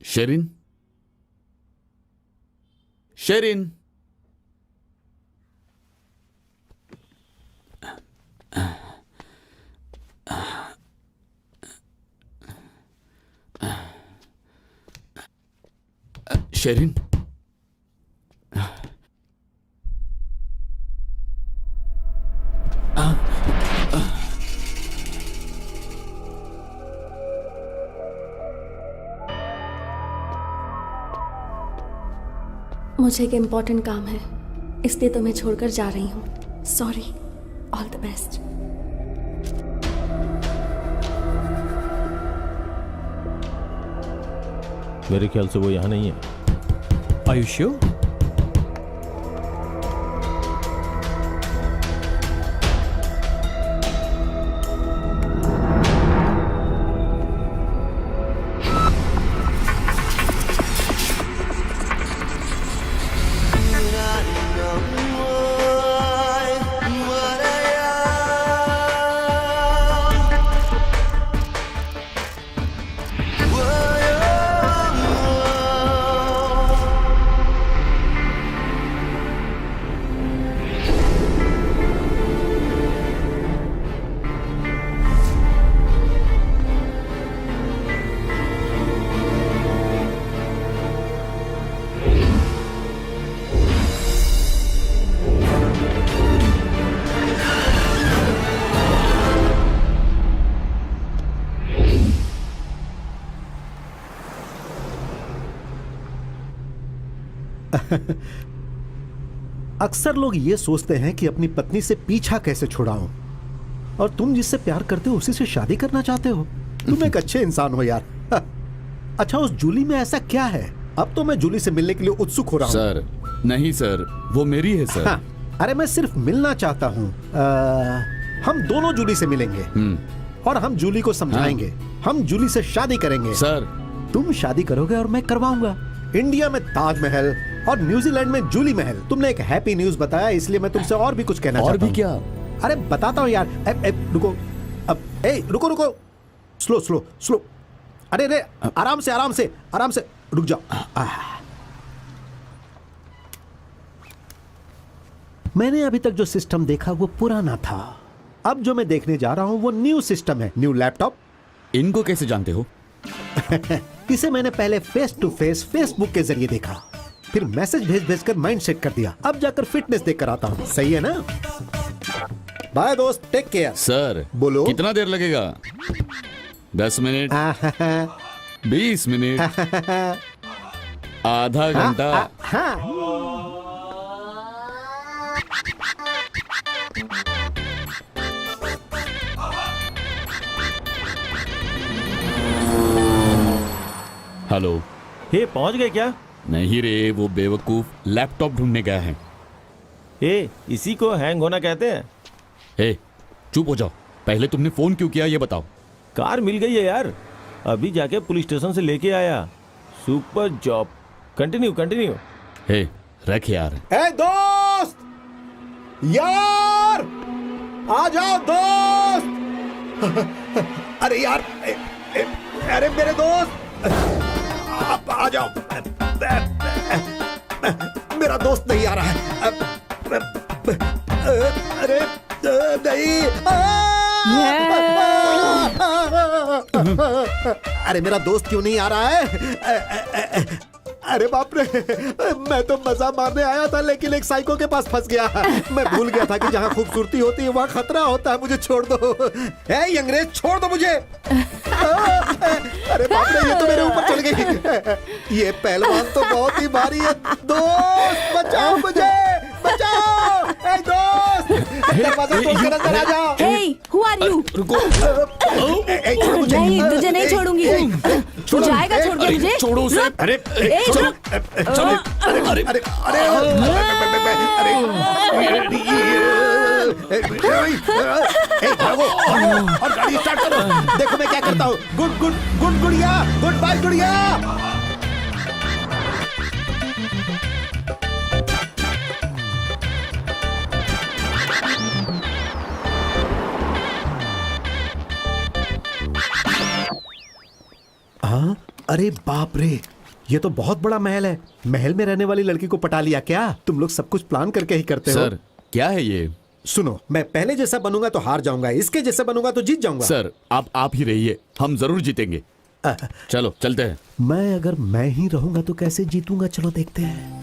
Speaker 1: शेरिन, शेरिन, शेरिन,
Speaker 2: मुझे एक इम्पोर्टेंट काम है, इसलिए तुम्हें छोड़कर जा रही हूँ। सॉरी। All the best.
Speaker 5: मेरे ख्याल से वो यहाँ नहीं है।
Speaker 4: Are you sure?
Speaker 3: अक्सर लोग ये सोचते हैं कि अपनी पत्नी से पीछा कैसे छुड़ाऊं, और तुम जिससे प्यार करते हो उसी से शादी करना चाहते हो। तुम एक अच्छे इंसान हो यार। अच्छा, उस जूली में ऐसा क्या है? अब तो मैं जूली से मिलने के लिए उत्सुक हो रहा हूँ।
Speaker 1: सर, नहीं सर, वो मेरी है सर।
Speaker 3: हाँ, अरे मैं सिर्फ मिलना चाहता हूँ। हम दोनों जूली से मिलेंगे और हम जूली को समझाएंगे। हम जूली से शादी करेंगे।
Speaker 1: सर,
Speaker 3: तुम शादी करोगे और मैं करवाऊंगा। इंडिया में ताजमहल और न्यूजीलैंड में जूली महल। तुमने एक हैप्पी न्यूज बताया, इसलिए मैं तुमसे और भी कुछ कहना चाहता हूँ।
Speaker 1: और भी क्या?
Speaker 3: अरे बताता हूँ यार। रुको, रुको रुको, स्लो स्लो स्लो। अरे रे, आराम से आराम से आराम से, रुक जाओ। मैंने अभी तक जो सिस्टम देखा वो पुराना था। अब जो मैं देखने जा रहा हूँ वो न्यू सिस्टम है, न्यू लैपटॉप।
Speaker 1: इनको कैसे जानते हो?
Speaker 3: इसे मैंने पहले फेस टू फेस फेसबुक के जरिए देखा, फिर मैसेज भेज भेज कर माइंड सेट कर दिया। अब जाकर फिटनेस देख कर आता हूँ। सही है ना? बाय दोस्त, टेक केयर।
Speaker 1: सर
Speaker 3: बोलो।
Speaker 1: कितना देर लगेगा? 10 मिनट, 20 मिनट, आधा घंटा? हेलो।
Speaker 5: हे, पहुंच गए क्या?
Speaker 1: नहीं रे, वो बेवकूफ लैपटॉप ढूंढने गया है।
Speaker 5: हे, इसी को हैंग होना कहते हैं।
Speaker 1: हे, चुप हो जाओ। पहले तुमने फोन क्यों किया ये बताओ।
Speaker 5: कार मिल गई है यार, अभी जाके पुलिस स्टेशन से लेके आया। Super job. Continue continue.
Speaker 1: Hey, रख यार।
Speaker 3: ए दोस्त, यार आ जाओ दोस्त। अरे यार, अरे मेरे दोस्त, आप आ जाओ। मेरा दोस्त नहीं आ रहा है। अरे नहीं। अरे मेरा दोस्त क्यों नहीं आ रहा है? अरे बाप रे, मैं तो मजा मारने आया था लेकिन एक साइको के पास फंस गया। मैं भूल गया था कि जहाँ खूबसूरती होती है वहाँ खतरा होता है। मुझे छोड़ दो। ए अंग्रेज, छोड़ दो मुझे। अरे बाप रे, ये तो मेरे ऊपर चल गई। ये पहलवान तो बहुत ही भारी है। दोस्त बचाओ मुझे, बचाओ। ए दोस्त, दरवाजा तोड़कर अंदर आ जाओ।
Speaker 2: Hey, who are you?
Speaker 1: रुको।
Speaker 3: छोड़ो मुझे।
Speaker 2: नहीं, तुझे नहीं छोड़ूंगी। तू जाएगा छोड़ के मुझे?
Speaker 1: छोड़ो उसे।
Speaker 2: रुक।
Speaker 3: अरे
Speaker 2: ए,
Speaker 3: छोड़ो।
Speaker 2: रुक।
Speaker 3: चलो। अरे अरे अरे भागो और गाड़ी स्टार्ट करो। देखो मैं क्या करता हूँ। गुड गुड गुड गुड़िया, गुड बाय गुड़िया। हाँ, अरे बाप रे, ये तो बहुत बड़ा महल है। महल में रहने वाली लड़की को पटा लिया क्या? तुम लोग सब कुछ प्लान करके ही करते हो।
Speaker 1: सर, क्या है ये?
Speaker 3: सुनो, मैं पहले जैसा बनूंगा तो हार जाऊंगा, इसके जैसा बनूंगा तो जीत जाऊंगा।
Speaker 1: सर, आप ही रहिए, हम जरूर जीतेंगे। चलो चलते हैं।
Speaker 3: मैं अगर मैं ही रहूंगा तो कैसे जीतूंगा? चलो देखते हैं।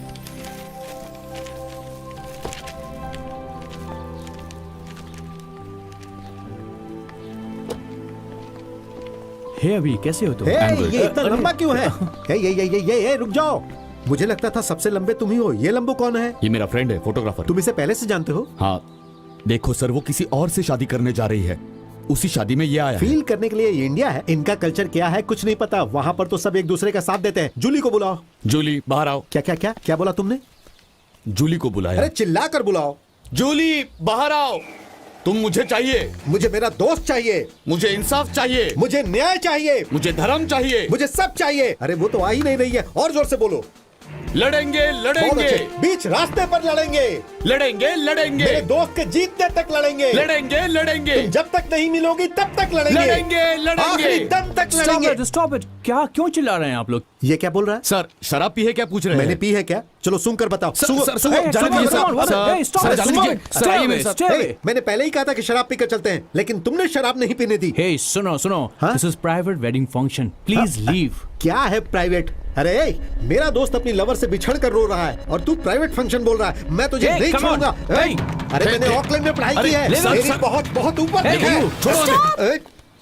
Speaker 4: हे अभी कैसे हो तुम?
Speaker 3: ये इतना लंबा क्यों है? ये रुक जाओ। मुझे लगता था सबसे लंबे तुम ही हो। ये लंबो कौन है?
Speaker 1: ये मेरा फ्रेंड है, फोटोग्राफर।
Speaker 3: तुम इसे पहले से जानते हो?
Speaker 1: हाँ, देखो सर, वो किसी और से शादी करने जा रही है। उसी शादी में ये आया है।
Speaker 3: फील करने के लिए ये इंडिया है। इनका कल्चर क्या है कुछ नहीं पता। वहाँ पर तो सब एक दूसरे का साथ देते हैं। जूली को बुलाओ।
Speaker 1: जूली, बाहर आओ।
Speaker 3: क्या क्या क्या क्या बोला तुमने?
Speaker 1: जूली को बुलाया।
Speaker 3: अरे चिल्ला कर बुलाओ।
Speaker 1: जूली, बाहर आओ। तुम मुझे चाहिए।
Speaker 3: मुझे मेरा दोस्त चाहिए।
Speaker 1: मुझे इंसाफ चाहिए।
Speaker 3: मुझे न्याय चाहिए।
Speaker 1: मुझे धर्म चाहिए।
Speaker 3: मुझे सब चाहिए। अरे वो तो आ ही नहीं रही है। और जोर से बोलो।
Speaker 1: लड़ेंगे
Speaker 3: बहुत
Speaker 1: लड़ेंगे
Speaker 3: अच्छे। बीच रास्ते पर लड़ेंगे।
Speaker 1: लड़ेंगे लड़ेंगे
Speaker 3: मेरे दोस्त के जीतने तक लड़ेंगे।
Speaker 1: लड़ेंगे लड़ेंगे
Speaker 3: तुम जब तक नहीं मिलोगी तब तक लड़ेंगे।
Speaker 1: लड़ेंगे लड़ेंगे
Speaker 3: आखिरी दम तक लड़ेंगे।
Speaker 4: Stop it. क्या क्यों चिल्ला रहे हैं आप लोग?
Speaker 3: ये क्या बोल रहा है?
Speaker 1: सर, शराब पी है क्या पूछ रहे हैं?
Speaker 3: मैंने पी है क्या? चलो सुन कर बताओ।
Speaker 1: सर, सर, सुनो,
Speaker 4: Hey,
Speaker 1: जाने
Speaker 4: come on,
Speaker 1: दीजिए
Speaker 4: come on,
Speaker 1: sir.
Speaker 4: hey, stop
Speaker 1: sir,
Speaker 4: it,
Speaker 1: जाने
Speaker 4: stop
Speaker 1: दीजिए।
Speaker 4: it,
Speaker 1: सर,
Speaker 4: stay
Speaker 1: आइए
Speaker 4: away,
Speaker 1: मेरे साथ।
Speaker 4: stay away.
Speaker 3: Hey, मैंने पहले ही कहा था कि शराब पीकर चलते हैं, लेकिन तुमने शराब नहीं पीने दी।
Speaker 4: हे सुनो सुनो,
Speaker 3: हाँ?
Speaker 4: This is private wedding function, please leave.
Speaker 3: क्या है प्राइवेट? अरे मेरा दोस्त अपनी लवर से बिछड़ कर रो रहा है और तू प्राइवेट फंक्शन बोल रहा है। मैं तुझे
Speaker 4: Hey,
Speaker 3: नहीं
Speaker 4: come on.
Speaker 3: छोड़ूंगा।
Speaker 4: Hey.
Speaker 3: अरे मैंने ऑकलैंड में पढ़ाई की है।
Speaker 1: सर,
Speaker 3: मेरी
Speaker 1: सर।
Speaker 3: बहुत बहुत ऊपर
Speaker 4: Hey,
Speaker 3: है।
Speaker 4: you,
Speaker 1: छोड़ो हमें।
Speaker 3: ए,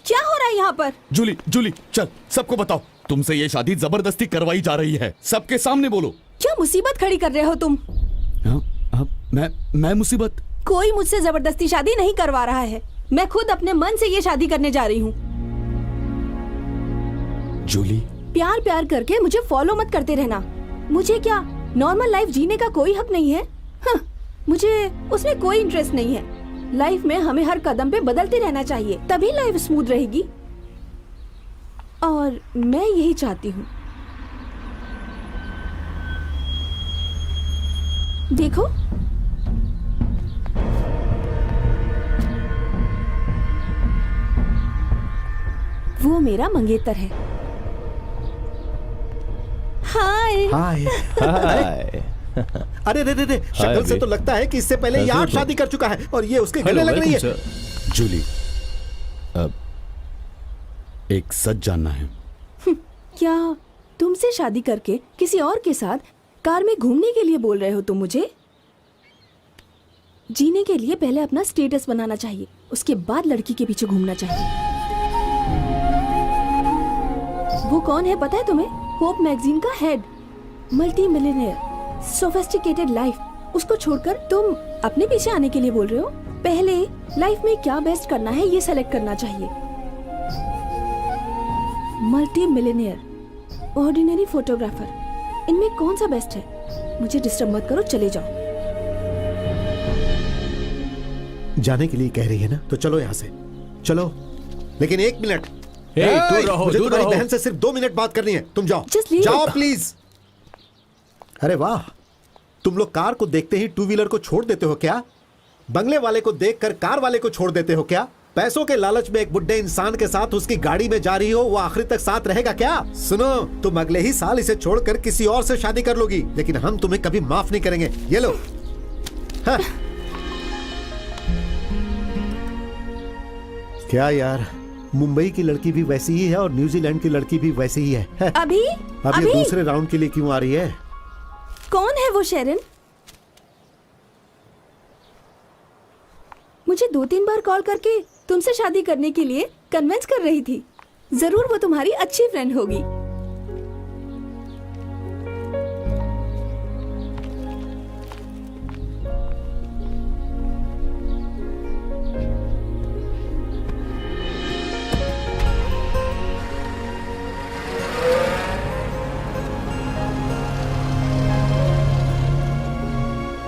Speaker 2: क्या हो रहा है यहाँ पर?
Speaker 1: जूली, जूली, चल सबको बताओ, तुमसे ये शादी जबरदस्ती करवाई जा रही है। सबके सामने बोलो।
Speaker 2: क्या मुसीबत खड़ी कर रहे हो तुम?
Speaker 1: हाँ, हाँ, मैं मुसीबत?
Speaker 2: कोई मुझसे जबरदस्ती शादी नहीं करवा रहा है। मैं खुद अपने मन से ये शादी करने जा रही हूँ।
Speaker 1: जूली,
Speaker 2: प्यार प्यार करके मुझे फॉलो मत करते रहना। मुझे क्या नॉर्मल लाइफ जीने का कोई हक नहीं है? हाँ, मुझे उसमें कोई इंटरेस्ट नहीं है। लाइफ में हमें हर कदम पे बदलते रहना चाहिए, तभी लाइफ स्मूथ रहेगी। और मैं यही चाहती हूँ। देखो, वो मेरा मंगेतर है। हाय।
Speaker 3: हाय।
Speaker 5: हाय।
Speaker 3: अरे रे रे रे, शक्ल से
Speaker 5: अभी।
Speaker 3: तो लगता है कि इससे पहले ये
Speaker 5: कैसे
Speaker 3: 8
Speaker 5: हो?
Speaker 3: शादी कर चुका है और ये उसके गले लग रही है।
Speaker 1: जूली, अब एक सच जानना है।
Speaker 2: क्या तुमसे शादी करके किसी और के साथ कार में घूमने के लिए बोल रहे हो तुम मुझे? जीने के लिए पहले अपना स्टेटस बनाना चाहिए, उसके बाद लड़की के पीछे घूमना चाहिए। वो कौन है पता है तुम्हें? होप मैगजीन का head, multi millionaire, sophisticated life, उसको छोड़कर तुम अपने पीछे आने के लिए बोल रहे हो? पहले लाइफ में क्या बेस्ट करना है ये सेलेक्ट करना चाहिए। मल्टी मिलियनेयर, ऑर्डिनरी फोटोग्राफर, इनमें कौन सा बेस्ट है? मुझे डिस्टर्ब मत करो, चले जाओ।
Speaker 3: जाने के लिए कह रही है ना, तो चलो यहाँ से चलो, लेकिन 1 मिनट।
Speaker 4: ए, दूर
Speaker 3: ए,
Speaker 4: रहो,
Speaker 3: मुझे
Speaker 4: दूर
Speaker 3: तुम्हारी
Speaker 4: रहो।
Speaker 3: बहन से सिर्फ 2 मिनट बात करनी है, तुम जाओ।
Speaker 2: Just leave
Speaker 3: जाओ
Speaker 2: it.
Speaker 3: प्लीज। अरे वाह, तुम लोग कार को देखते ही 2 व्हीलर को छोड़ देते हो क्या? बंगले वाले को देखकर कार वाले को छोड़ देते हो क्या? पैसों के लालच में एक बुढ़े इंसान के साथ उसकी गाड़ी में जा रही हो, वो आखिरी तक साथ रहेगा क्या? सुनो, तुम अगले ही साल इसे छोड़कर किसी और से शादी कर लोगी, लेकिन हम तुम्हें कभी माफ नहीं करेंगे। ये लो। हाँ। क्या यार, मुंबई की लड़की भी वैसी ही है और न्यूजीलैंड की लड़की भी वैसी ही है।
Speaker 2: अभी
Speaker 3: अब ये दूसरे राउंड के लिए क्यों आ रही है?
Speaker 2: कौन है वो शेरन? मुझे 2-3 बार कॉल करके तुमसे शादी करने के लिए कन्विंस कर रही थी। जरूर वो तुम्हारी अच्छी फ्रेंड होगी।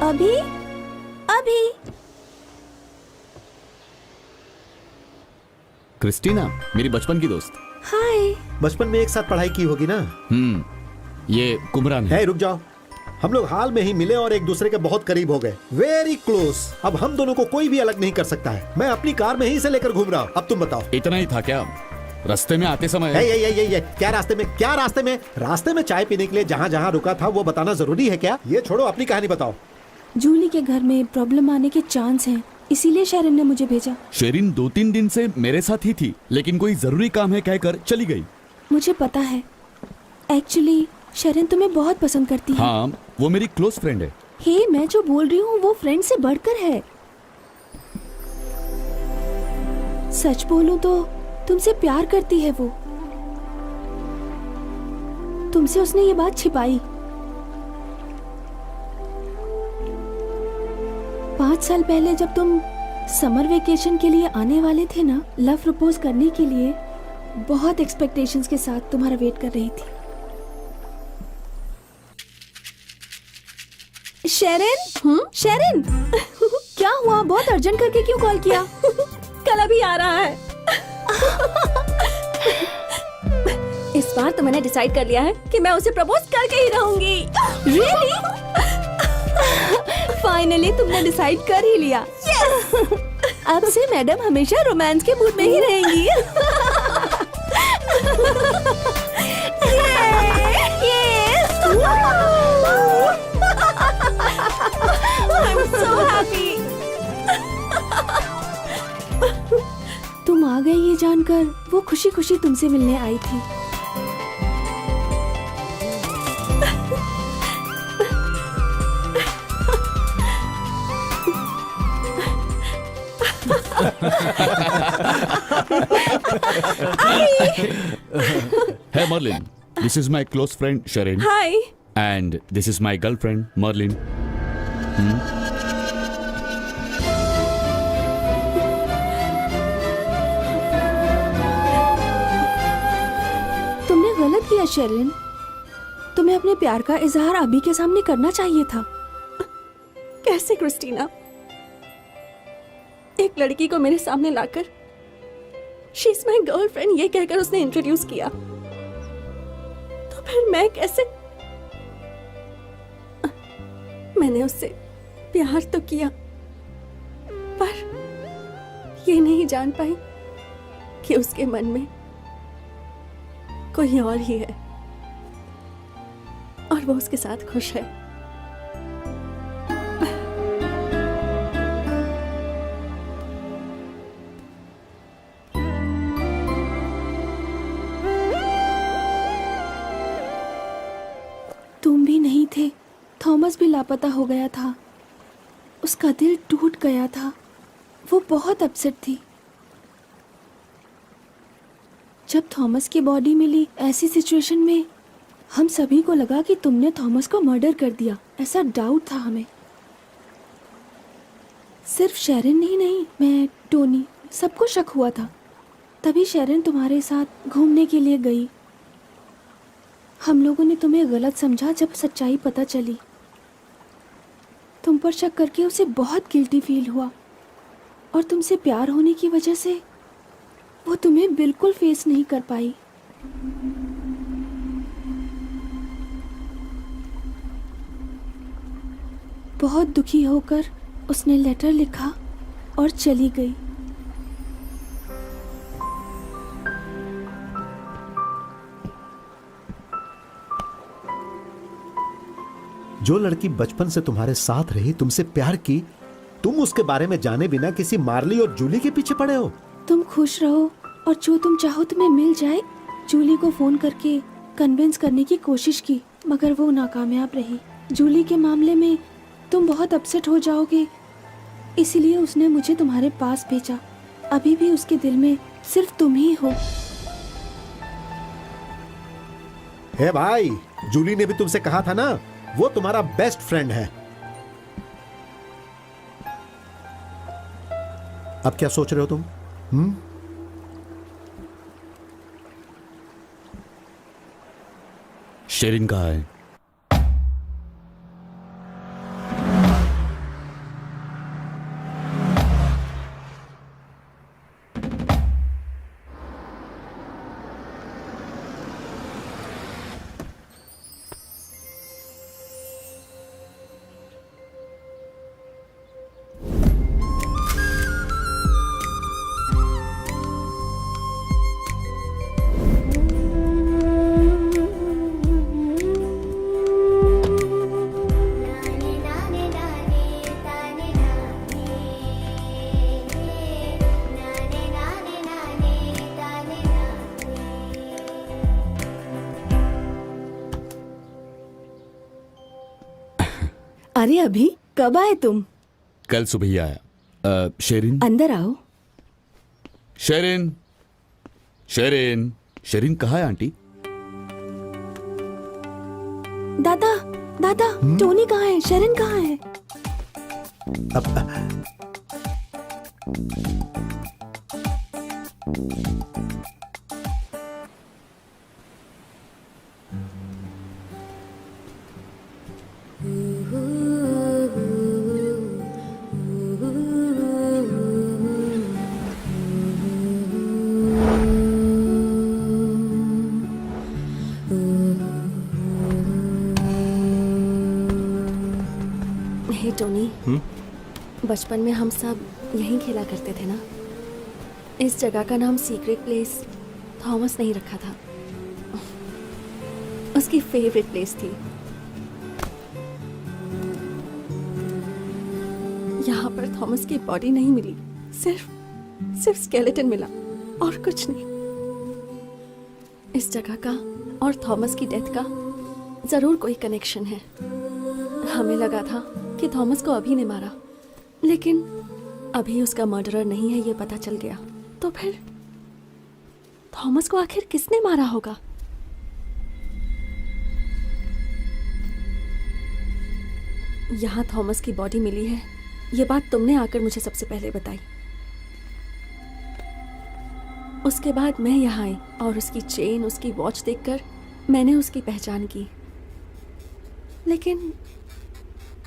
Speaker 2: अभी अभी
Speaker 1: क्रिस्टीना, मेरी बचपन की दोस्त।
Speaker 2: हाय।
Speaker 3: बचपन में एक साथ पढ़ाई की होगी ना?
Speaker 1: ये कुमरान है।
Speaker 3: है, रुक जाओ। हम लोग हाल में ही मिले और एक दूसरे के बहुत करीब हो गए, वेरी क्लोज। अब हम दोनों को कोई भी अलग नहीं कर सकता है। मैं अपनी कार में ही इसे लेकर घूम रहा हूँ। अब तुम बताओ।
Speaker 1: इतना ही था क्या? रास्ते में आते समय
Speaker 3: ये क्या रास्ते में? क्या रास्ते में? रास्ते में चाय पीने के लिए जहाँ जहाँ रुका था वो बताना जरूरी है क्या? ये छोड़ो, अपनी कहानी बताओ।
Speaker 2: जूली के घर में प्रॉब्लम आने के चांस हैं, इसीलिए शेरन ने मुझे भेजा।
Speaker 1: शेरिन 2-3 दिन से मेरे साथ ही थी, लेकिन कोई जरूरी काम है कहकर चली गई।
Speaker 2: मुझे पता है, एक्चुअली शेरन तुम्हें बहुत पसंद करती है।
Speaker 1: हाँ, वो मेरी क्लोज फ्रेंड है।
Speaker 2: हे, मैं जो बोल रही हूँ वो फ्रेंड से बढ़कर है। सच बोलूं तो तुमसे प्यार करती है वो। तुमसे उसने ये बात छिपाई। 5 साल पहले जब तुम समर वेकेशन के लिए आने वाले थे ना, लव प्रपोज करने के लिए बहुत एक्सपेक्टेशंस के साथ तुम्हारा वेट कर रही थी। शेरन, शेरन, क्या हुआ? बहुत अर्जेंट करके क्यों कॉल किया? कल अभी आ रहा है। इस बार तो मैंने डिसाइड कर लिया है कि मैं उसे प्रपोज करके ही रहूंगी। रियली? फाइनली तुमने डिसाइड कर ही लिया। अब से मैडम हमेशा रोमांस के मूड में ही रहेंगी। I'm so happy. तुम आ गए ये जानकर वो खुशी खुशी तुमसे मिलने आई थी।
Speaker 1: Hey Merlin, this is my close friend Sharon.
Speaker 2: Hi.
Speaker 1: And this is my girlfriend Merlin.
Speaker 2: तुमने गलत किया शेरन। तुम्हें अपने प्यार का इजहार अभी के सामने करना चाहिए था। कैसे क्रिस्टीना? एक लड़की को मेरे सामने लाकर शी इज माय गर्लफ्रेंड ये कहकर उसने इंट्रोड्यूस किया, तो फिर मैं कैसे? मैंने उससे प्यार तो किया, पर ये नहीं जान पाई कि उसके मन में कोई और ही है और वो उसके साथ खुश है। भी लापता हो गया था। उसका दिल टूट गया था। वो बहुत अपसेट थी। जब थॉमस की बॉडी मिली ऐसी सिचुएशन में हम सभी को लगा कि तुमने थॉमस को मर्डर कर दिया। ऐसा डाउट था हमें। सिर्फ शेरन ही नहीं, मैं, टोनी, सबको शक हुआ था। तभी शेरन तुम्हारे साथ घूमने के लिए गई। हम लोगों ने तुम्हें गलत समझा। जब सच्चाई पता चली तुम पर शक करके उसे बहुत गिल्टी फील हुआ और तुमसे प्यार होने की वजह से वो तुम्हें बिल्कुल फेस नहीं कर पाई। बहुत दुखी होकर उसने लेटर लिखा और चली गई।
Speaker 3: जो लड़की बचपन से तुम्हारे साथ रही, तुमसे प्यार की, तुम उसके बारे में जाने बिना किसी मार्ली और जूली के पीछे पड़े हो।
Speaker 2: तुम खुश रहो और जो तुम चाहो तुम्हें मिल जाए। जूली को फोन करके कन्विंस करने की कोशिश की मगर वो नाकामयाब रही। जूली के मामले में तुम बहुत अपसेट हो जाओगे, इसीलिए उसने मुझे तुम्हारे पास भेजा। अभी भी उसके दिल में सिर्फ तुम ही हो।
Speaker 3: हे भाई, जूली ने भी तुमसे कहा था ना, वो तुम्हारा बेस्ट फ्रेंड है। अब क्या सोच रहे हो तुम?
Speaker 1: शेरिन कहाँ है?
Speaker 2: अरे अभी कब आए तुम?
Speaker 1: कल सुबह ही आया। शेरिन,
Speaker 2: अंदर आओ।
Speaker 1: शेरिन, शेरिन, शेरिन कहाँ है आंटी?
Speaker 2: दादा, दादा, टोनी कहाँ है? शेरन कहाँ है? हे टोनी, बचपन में हम सब यहीं खेला करते थे ना। इस जगह का नाम सीक्रेट प्लेस थॉमस ने ही रखा था। उसकी फेवरेट प्लेस थी। यहाँ पर थॉमस की बॉडी नहीं मिली, सिर्फ स्केलेटन मिला और कुछ नहीं। इस जगह का और थॉमस की डेथ का जरूर कोई कनेक्शन है। हमें लगा था कि थॉमस को अभी ने मारा, लेकिन अभी उसका मर्डरर नहीं है ये पता चल गया। तो फिर थॉमस को आखिर किसने मारा होगा? यहाँ थॉमस की बॉडी मिली है, ये बात तुमने आकर मुझे सबसे पहले बताई। उसके बाद मैं यहाँ आई और उसकी चेन, उसकी वॉच देखकर मैंने उसकी पहचान की। लेकिन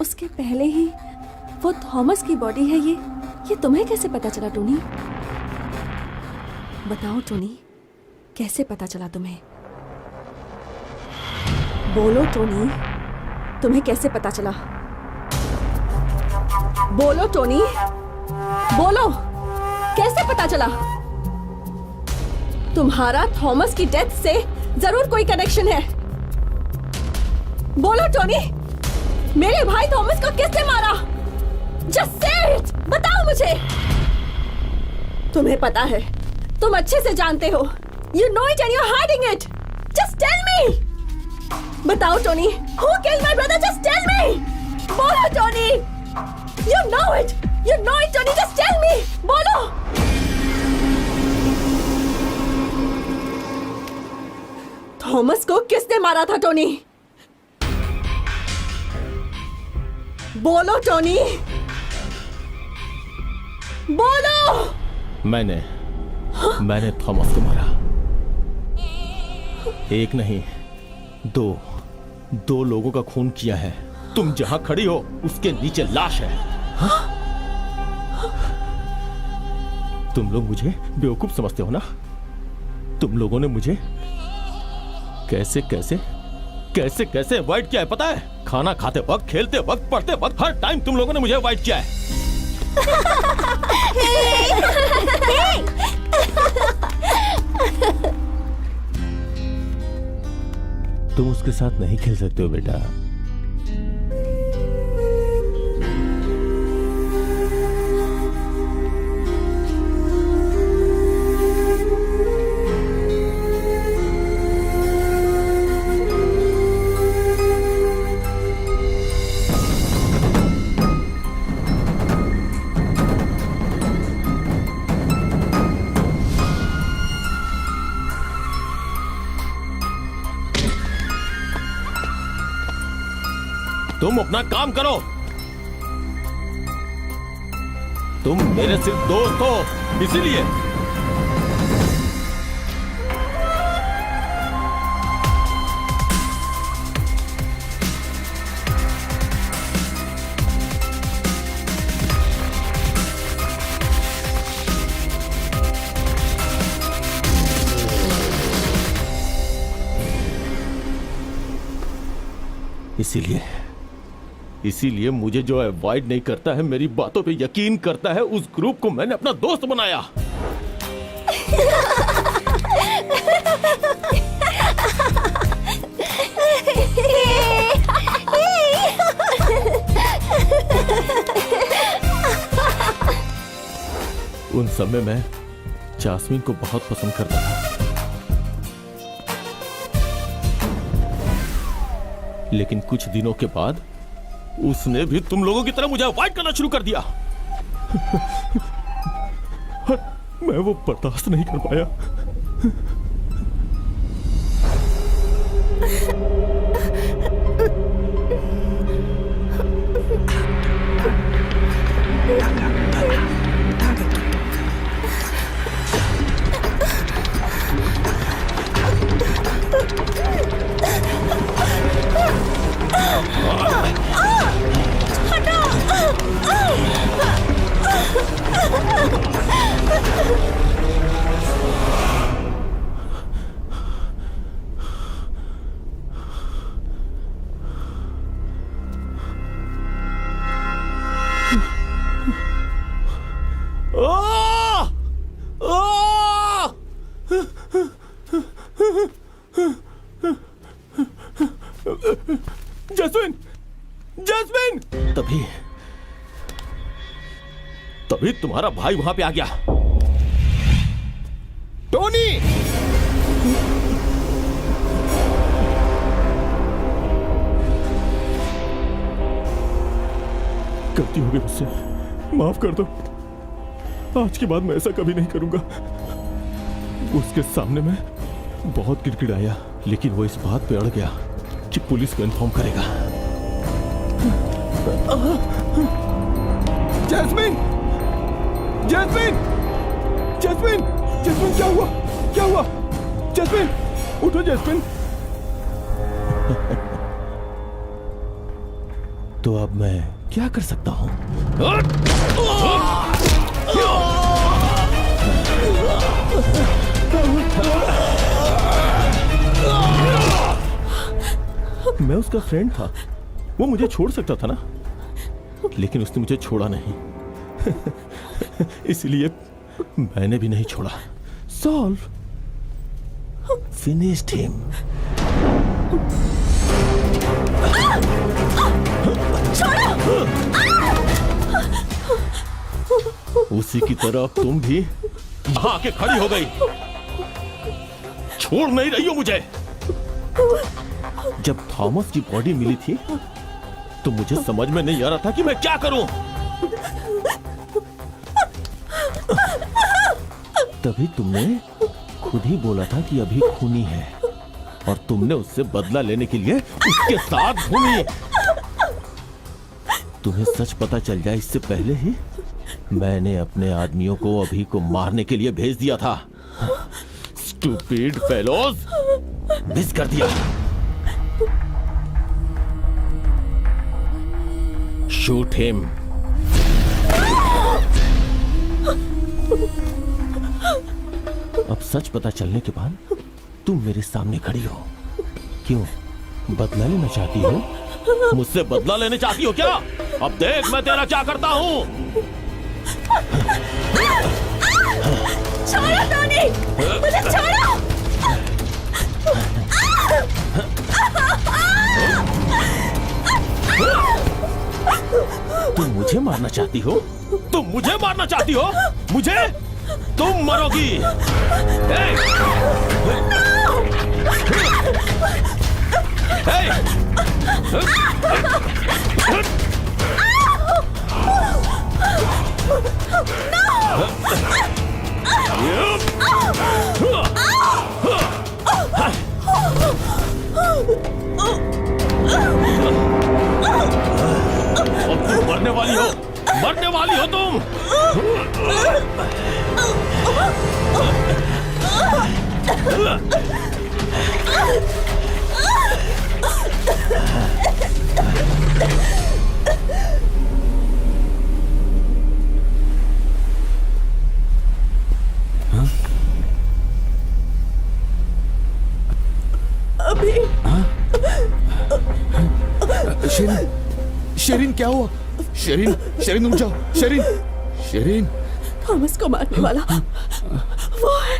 Speaker 2: उसके पहले ही वो थॉमस की बॉडी है। ये तुम्हें कैसे पता चला टोनी? बताओ टोनी, कैसे पता चला तुम्हें? बोलो टोनी, तुम्हें कैसे पता चला? बोलो टोनी, बोलो, कैसे पता चला? तुम्हारा थॉमस की डेथ से जरूर कोई कनेक्शन है। बोलो टोनी, मेरे भाई थॉमस को किसने मारा? जस्ट से इट, बताओ मुझे। तुम्हें पता है, तुम अच्छे से जानते हो। You know it and you're hiding it. Just tell me. बताओ Tony, who killed my brother? Just tell me. बोलो Tony, you know it Tony, just tell me, बोलो। थॉमस को किसने मारा था टोनी? बोलो टोनी, बोलो।
Speaker 5: मैंने थॉमस को मारा। एक नहीं, दो लोगों का खून किया है। तुम जहां खड़ी हो उसके नीचे लाश है। तुम लोग मुझे बेवकूफ समझते हो ना? तुम लोगों ने मुझे कैसे कैसे अवॉइड किया है पता है? खाना खाते वक्त, खेलते वक्त, पढ़ते वक्त, हर टाइम तुम लोगों ने मुझे अवॉइड किया है। तुम उसके साथ नहीं खेल सकते हो बेटा। तुम अपना काम करो। तुम मेरे सिर्फ दोस्त हो, इसीलिए। इसीलिए मुझे जो अवॉइड नहीं करता है, मेरी बातों पे यकीन करता है, उस ग्रुप को मैंने अपना दोस्त बनाया। उन समय मैं जास्मिन को बहुत पसंद करता था, लेकिन कुछ दिनों के बाद उसने भी तुम लोगों की तरह मुझे अवॉइड करना शुरू कर दिया। मैं वो बर्दाश्त नहीं कर पाया। Jasmine, Jasmine! तभी तुम्हारा भाई वहां पे आ गया। टोनी! गलती हो गई मुझसे, माफ कर दो। आज के बाद मैं ऐसा कभी नहीं करूंगा। उसके सामने मैं बहुत गिड़गिड़ाया, लेकिन वो इस बात पे अड़ गया कि पुलिस को इन्फॉर्म करेगा। जैस्मिन! जैस्मिन! जैस्मिन! जैस्मिन, क्या हुआ? क्या हुआ? जैस्मिन! उठो जैस्मिन! तो अब मैं क्या कर सकता हूं? मैं उसका फ्रेंड था, वो मुझे छोड़ सकता था ना, लेकिन उसने मुझे छोड़ा नहीं। इसलिए मैंने भी नहीं छोड़ा। Solve, finished him. उसी की तरह तुम भी यहां आके खड़ी हो गई, छोड़ नहीं रही हो मुझे। जब थॉमस की बॉडी मिली थी तो मुझे समझ में नहीं आ रहा था कि मैं क्या करूं। तभी तुमने खुद ही बोला था कि अभी खूनी है और तुमने उससे बदला लेने के लिए उसके साथ घूमी। तुम्हें सच पता चल जाए इससे पहले ही मैंने अपने आदमियों को अभी को मारने के लिए भेज दिया था। स्टूपिड फेलोज, मिस कर दिया। Shoot him. अब सच पता चलने के बाद तुम मेरे सामने खड़ी हो। क्यों, बदला लेना चाहती हो? मुझसे बदला लेने चाहती हो क्या? अब देख मैं तेरा क्या करता हूं।
Speaker 2: छोड़ो टोनी, मुझे छोड़ो।
Speaker 5: तुम मुझे मारना चाहती हो? तुम मुझे मारना चाहती हो? मुझे? तुम मरोगी। hey! अब तुम मरने वाली हो, मरने वाली हो तुम।
Speaker 1: शेरिन, शेरिन क्या हुआ? शेरिन, शेरिन उठ जाओ। शेरिन, शेरिन।
Speaker 2: थॉमस को मारने वाला वो है।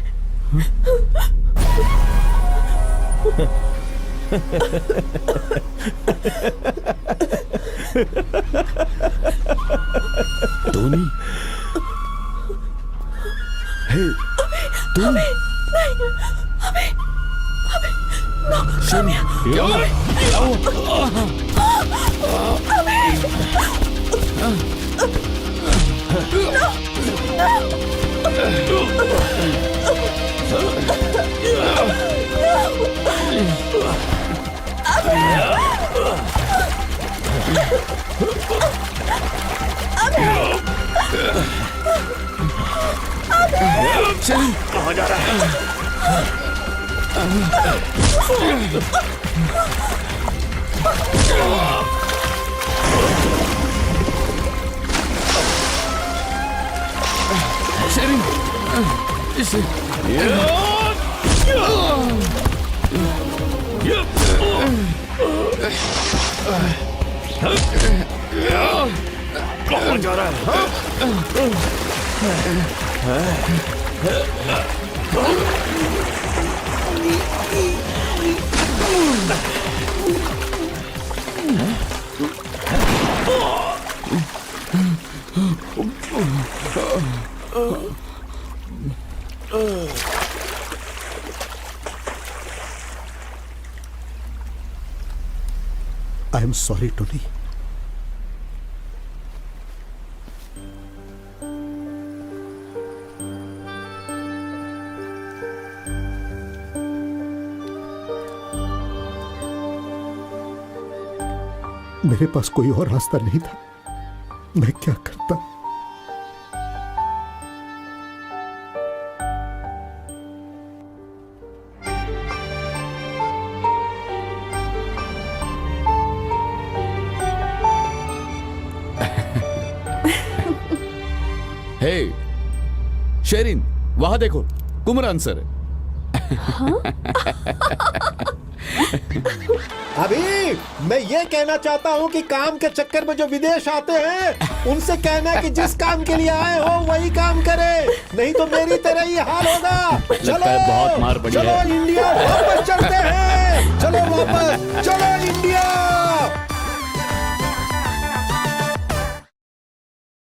Speaker 1: टोनी, हे, तुम? शेरिन, क्या हुआ? शेरिन, कहाँ जा रहा है? शेरिन, इसे
Speaker 5: कहाँ जा रहा
Speaker 3: आई एम सॉरी टोनी। मेरे पास कोई और रास्ता नहीं था। मैं क्या करता?
Speaker 1: हे, शेरिन, वहां देखो, कुमरान सर।
Speaker 3: अभी मैं ये कहना चाहता हूँ कि काम के चक्कर में जो विदेश आते हैं उनसे कहना है कि जिस काम के लिए आए हो वही काम करे, नहीं तो मेरी तरह ही हाल होगा।
Speaker 1: लगता है बहुत मार पड़ी है।
Speaker 3: चलो इंडिया वापस